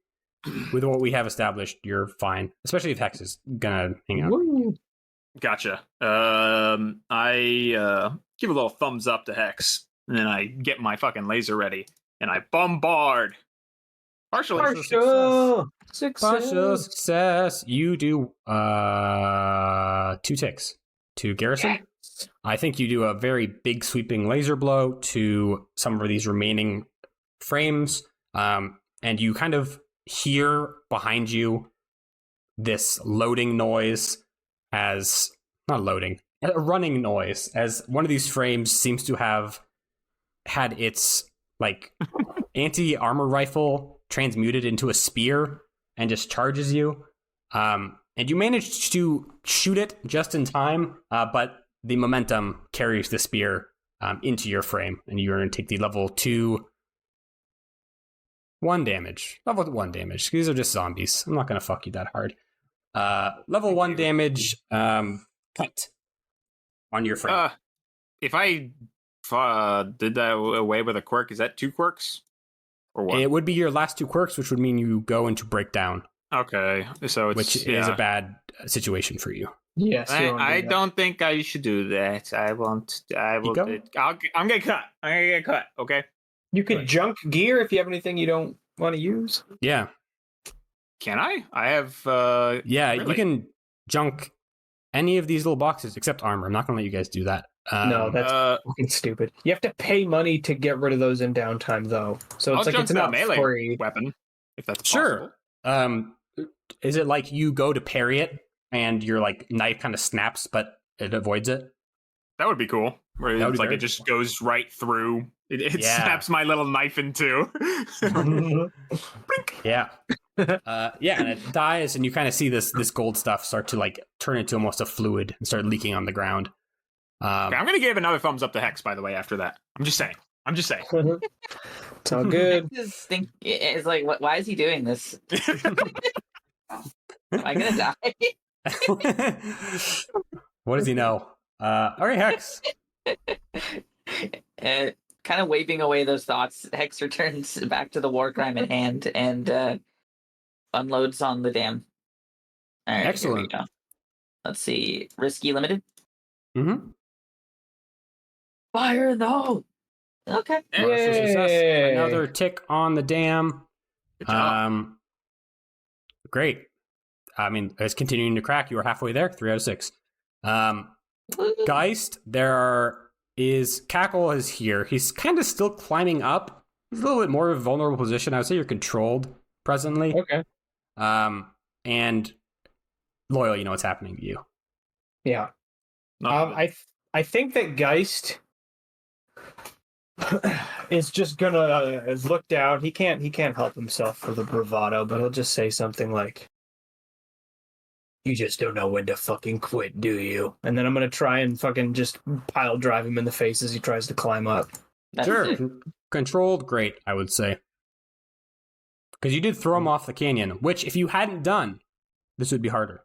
S2: with what we have established, you're fine. Especially if Hex is gonna hang out.
S4: Woo.
S5: Gotcha. I give a little thumbs up to Hex, and then I get my fucking laser ready, and I bombard. Partial
S2: success. You do 2 ticks to garrison. Yes. I think you do a very big sweeping laser blow to some of these remaining frames, and you kind of hear behind you this loading noise as not loading, a running noise as one of these frames seems to have had its like anti-armor rifle transmuted into a spear and just charges you. And you manage to shoot it just in time, but the momentum carries the spear into your frame, and you're going to take the level 1 damage. Level 1 damage. These are just zombies. I'm not going to fuck you that hard. Level 1 damage cut on your frame.
S5: If I did that away with a quirk, is that 2 quirks? Or what?
S2: It would be your last 2 quirks, which would mean you go into breakdown.
S5: Okay, so it's,
S2: which is a bad situation for you.
S4: Yes,
S5: I don't think I should do that. I won't. I will. I'm gonna cut. I'm gonna get cut. Okay.
S4: You could junk gear if you have anything you don't want to use.
S2: Yeah.
S5: Can I? I have.
S2: Yeah,
S5: really?
S2: You can junk any of these little boxes except armor. I'm not gonna let you guys do that.
S4: No, that's fucking stupid. You have to pay money to get rid of those in downtime, though. So it's it's not
S5: melee
S4: free
S5: weapon, if that's possible.
S2: Sure. Is it like you go to parry it and your like knife kind of snaps, but it avoids it?
S5: That would be cool. Where it's like it just goes right through. It snaps my little knife in two.
S2: Yeah. And it dies, and you kind of see this gold stuff start to like turn into almost a fluid and start leaking on the ground.
S5: I'm gonna give another thumbs up to Hex, by the way. After that, I'm just saying.
S4: It's all good.
S6: I just think it's like, why is he doing this? Am I gonna die?
S2: What does he know? All right, Hex.
S6: Kind of waving away those thoughts, Hex returns back to the war crime at hand and unloads on the dam. All right,
S2: excellent.
S6: Here we go. Let's see. Risky limited?
S2: Mm-hmm.
S6: Fire in the hole! Okay.
S2: Another tick on the dam.
S5: Good job.
S2: Great. I mean, it's continuing to crack. You are halfway there. 3 out of 6. Geist, Cackle is here. He's kind of still climbing up. He's a little bit more of a vulnerable position. I would say you're controlled presently.
S4: Okay.
S2: And Loyal, you know what's happening to you.
S4: Yeah. I think that Geist is just gonna look down. He can't help himself for the bravado, but he'll just say something like, "You just don't know when to fucking quit, do you?" And then I'm gonna try and fucking just pile drive him in the face as he tries to climb up.
S2: Sure. Controlled, great, I would say. Because you did throw him off the canyon, which if you hadn't done, this would be harder.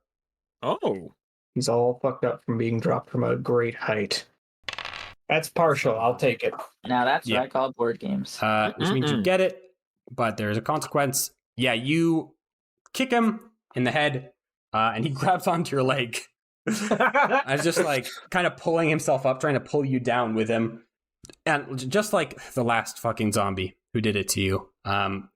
S5: Oh.
S4: He's all fucked up from being dropped from a great height. That's partial. I'll take it.
S6: Now that's what I call board games.
S2: Which means you get it, but there's a consequence. Yeah, you kick him in the head, and he grabs onto your leg. And just like kind of pulling himself up, trying to pull you down with him. And just like the last fucking zombie who did it to you,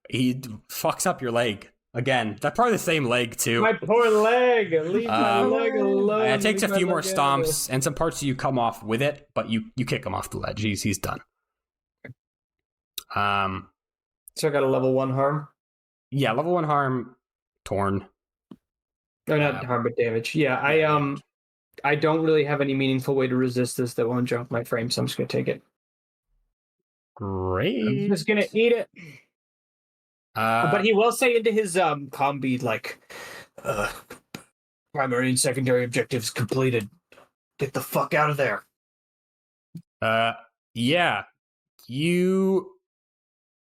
S2: he fucks up your leg. Again, that's probably the same leg, too.
S4: My poor leg! Leave my leg alone!
S2: It takes a few more stomps, and some parts of you come off with it, but you kick him off the ledge. He's done.
S4: So I got a level 1 harm?
S2: Yeah, level 1 harm, torn.
S4: Or not harm, but damage. Yeah, I don't really have any meaningful way to resist this that won't jump my frame, so I'm just gonna take it.
S1: Great.
S4: I'm just gonna eat it. But he will say into his combi like, primary and secondary objectives completed. Get the fuck out of there.
S1: Yeah. You.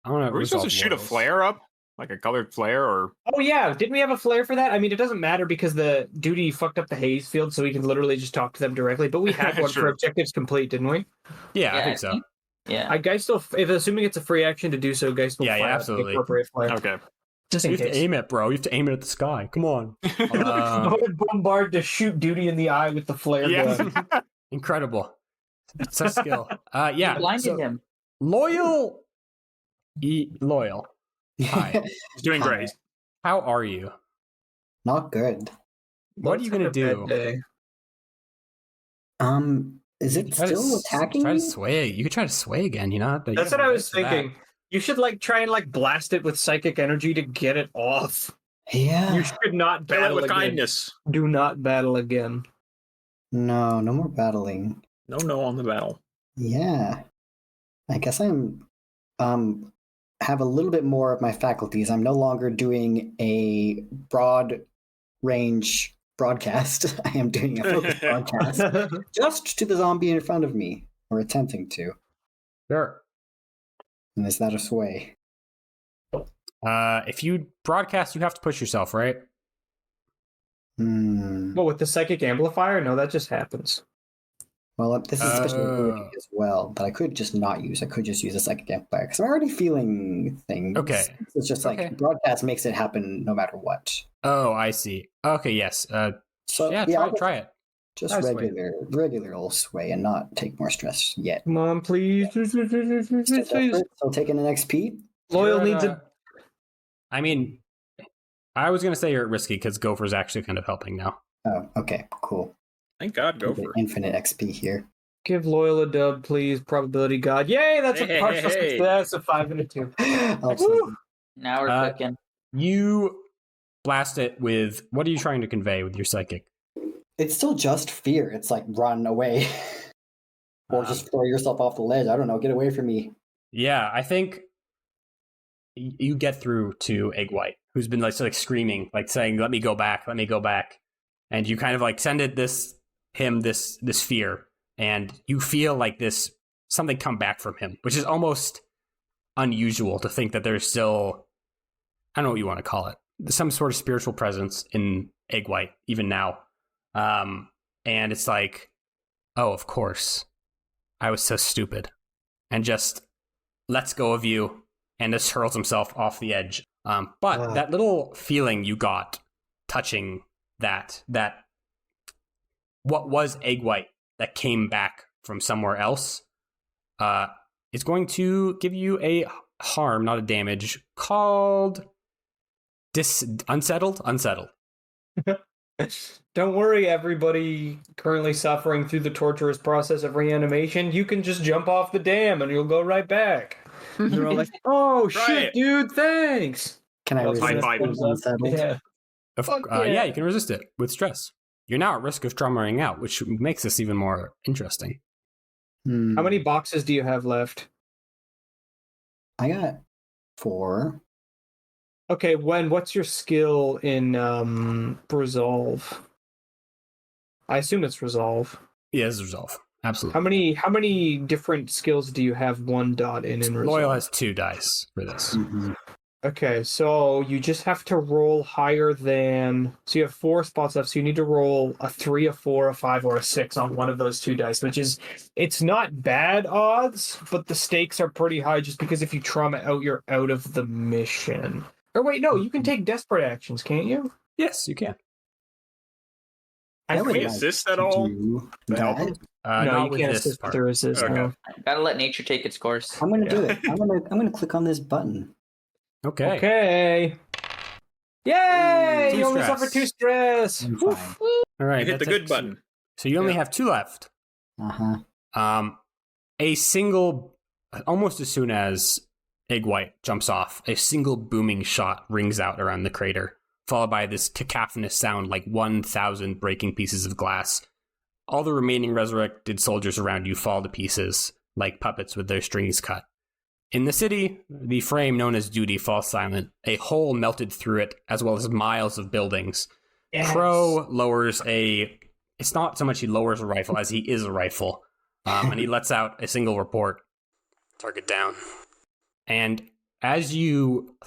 S1: I want to.
S5: Are we supposed to shoot a flare up? Like a colored flare, or?
S4: Oh yeah, didn't we have a flare for that? I mean, it doesn't matter because the duty fucked up the haze field, so we can literally just talk to them directly. But we had one for objectives complete, didn't we?
S1: Yeah, I think so.
S6: Yeah.
S4: I Geist still, if assuming it's a free action to do so, Geist will fire
S1: absolutely.
S4: the appropriate flare.
S5: Okay.
S4: Just in
S1: You have
S4: case.
S1: to aim it, bro. You have to aim it at the sky. Come on.
S4: Bombard to shoot duty in the eye with the flare gun.
S1: Incredible. Such skill. Yeah.
S6: You blinded him.
S1: Loyal. Loyal. Hi.
S5: He's doing great.
S1: How are you?
S3: Not good.
S1: What are you gonna do?
S3: Is it still attacking?
S1: Try to
S3: me?
S1: sway. You could try to sway again. You know.
S4: That's what I was thinking. You should try and blast it with psychic energy to get it off.
S3: Yeah.
S4: You should not battle
S5: with
S4: again.
S5: kindness.
S4: Do not battle again.
S3: No more battling.
S5: No on the battle.
S3: Yeah. I guess I'm have a little bit more of my faculties. I'm no longer doing a broad range broadcast. I am doing a focused broadcast just to the zombie in front of me, or attempting to.
S1: Sure.
S3: And is that a sway?
S1: If you broadcast, you have to push yourself, right?
S4: Well, with the psychic amplifier? No, that just happens.
S3: Well, this is a special ability as well that I could just not use. I could just use a psychic amplifier because I'm already feeling things.
S1: Okay.
S3: It's just like broadcast makes it happen no matter what.
S1: Oh, I see. Okay, yes.
S3: So
S1: Try it.
S3: Just regular old sway and not take more stress yet.
S4: Come on, please.
S3: So taking an XP?
S4: Loyal needs it.
S1: I mean, I was going to say you're at risky because Gopher's actually kind of helping now.
S3: Oh, okay, cool.
S5: Thank God, Gopher.
S3: Infinite XP here.
S4: Give Loyal a dub, please. Probability God. Yay, that's a partial success, a 5 and a 2.
S6: Now we're cooking.
S1: You blast it with, what are you trying to convey with your psychic?
S3: It's still just fear. It's like run away. Or just throw yourself off the ledge. I don't know, get away from me.
S1: Yeah, I think you get through to Egg White, who's been like screaming, like saying, let me go back. And you kind of send it this fear, and you feel like something come back from him, which is almost unusual to think that there's still, I don't know what you want to call it, some sort of spiritual presence in Egg White, even now. And it's like, oh, of course, I was so stupid, and just lets go of you and just hurls himself off the edge. But that little feeling you got touching that what was Egg White that came back from somewhere else is going to give you a harm, not a damage, called unsettled.
S4: Don't worry, everybody currently suffering through the torturous process of reanimation. You can just jump off the dam and you'll go right back. They're all like, oh, shit, dude, thanks.
S3: Can I resist unsettled?
S4: Yeah.
S1: Yeah, you can resist it with stress. You're now at risk of traumaing out, which makes this even more interesting.
S4: How many boxes do you have left?
S3: I got 4.
S4: Okay, what's your skill in Resolve? I assume it's Resolve.
S1: Yeah, it's Resolve. Absolutely.
S4: How many different skills do you have 1 dot in Resolve?
S1: Loyal has 2 dice for this.
S3: Mm-hmm.
S4: Okay, so you just have to roll higher than... So you have 4 spots left, so you need to roll a 3, a 4, a 5, or a 6 on one of those 2 dice, which is... It's not bad odds, but the stakes are pretty high just because if you trauma out, you're out of the mission. Or wait, no, you can take desperate actions, can't you?
S1: Yes, you can.
S4: I
S5: Can we assist at all?
S3: No,
S4: you can't assist with the resist.
S5: Okay.
S4: No.
S6: Gotta let nature take its course.
S3: I'm gonna do it. I'm gonna click on this button.
S1: Okay.
S4: Yay!
S1: Two
S4: You only
S1: stress.
S4: suffer 2 stress.
S3: I'm fine.
S1: All right.
S5: You hit the good button.
S1: So you only have 2 left. A single, almost as soon as Egg White jumps off, a single booming shot rings out around the crater,
S2: followed by this cacophonous sound like 1,000 breaking pieces of glass. All the remaining resurrected soldiers around you fall to pieces, like puppets with their strings cut. In the city, the frame known as Duty falls silent. A hole melted through it, as well as miles of buildings. Yes. Crow lowers it's not so much he lowers a rifle as he is a rifle. And he lets out a single report.
S8: Target down.
S2: And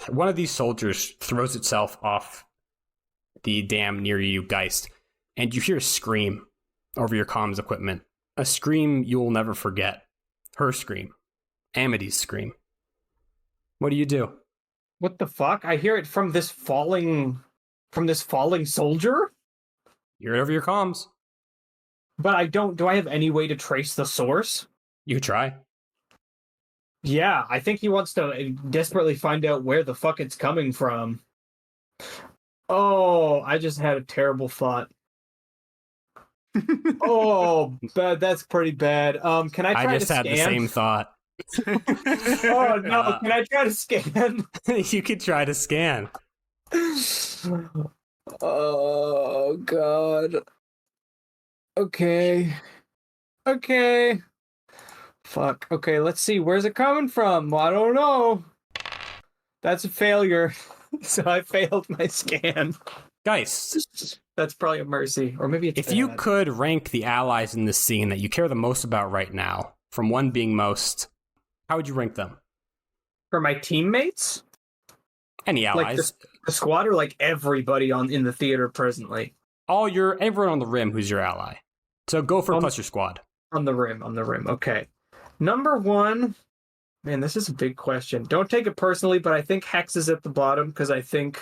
S2: one of these soldiers throws itself off the dam near you, Geist, and you hear a scream over your comms equipment. A scream you will never forget. Her scream. Amity's scream. What do you do?
S4: What the fuck? I hear it from this falling soldier?
S2: You hear it over your comms.
S4: But do I have any way to trace the source?
S2: You try.
S4: Yeah, I think he wants to desperately find out where the fuck it's coming from. Oh, I just had a terrible thought. Oh, that's pretty bad. Can I try to scan?
S2: I just had the same thought.
S4: Oh no, can I try to scan?
S2: You could try to scan.
S4: Oh god. Okay. Fuck. Okay, let's see. Where's it coming from? I don't know. That's a failure. So I failed my scan.
S2: Geist.
S4: That's probably a mercy. Or maybe it's
S2: If you could rank the allies in this scene that you care the most about right now, from one being most, how would you rank them?
S4: For my teammates?
S2: Any allies?
S4: Like the squad or like everybody in the theater presently?
S2: Everyone on the rim who's your ally. So go for plus your squad.
S4: On the rim. Okay. Number 1. Man, this is a big question. Don't take it personally, but I think Hex is at the bottom because I think.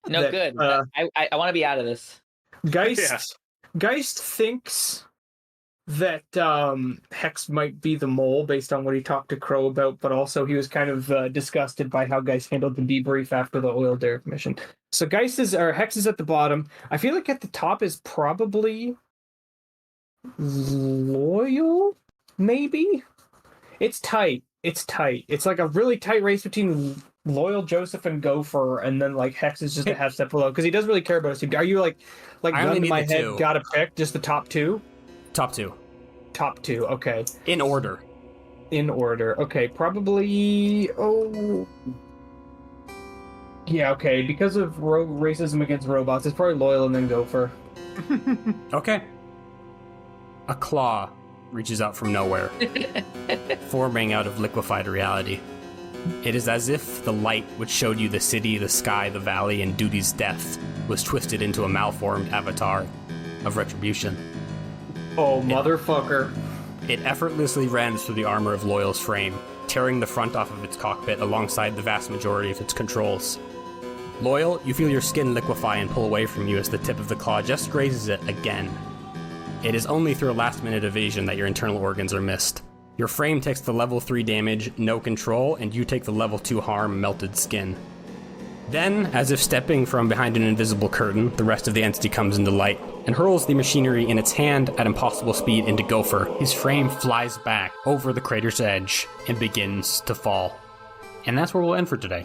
S6: No, that, good. I want to be out of this.
S4: Geist thinks that Hex might be the mole based on what he talked to Crow about, but also he was kind of disgusted by how Geist handled the debrief after the oil derrick mission. So Hex is at the bottom. I feel like at the top is probably Loyal, maybe? It's tight. It's like a really tight race between Loyal, Joseph, and Gopher, and then like Hex is just a half step below because he doesn't really care about his team. Are you like gun to my head? Two. Gotta pick just the top two.
S2: Top two.
S4: Okay.
S2: In order.
S4: Okay, probably. Oh. Yeah. Okay. Because of racism against robots, it's probably Loyal and then Gopher.
S2: Okay. A claw reaches out from nowhere, forming out of liquefied reality. It is as if the light which showed you the city, the sky, the valley, and Duty's death was twisted into a malformed avatar of retribution.
S4: Oh, motherfucker.
S2: It effortlessly rends through the armor of Loyal's frame, tearing the front off of its cockpit alongside the vast majority of its controls. Loyal, you feel your skin liquefy and pull away from you as the tip of the claw just grazes it again. It is only through a last-minute evasion that your internal organs are missed. Your frame takes the level 3 damage, no control, and you take the level 2 harm, melted skin. Then, as if stepping from behind an invisible curtain, the rest of the entity comes into light, and hurls the machinery in its hand at impossible speed into Gopher. His frame flies back over the crater's edge and begins to fall. And that's where we'll end for today.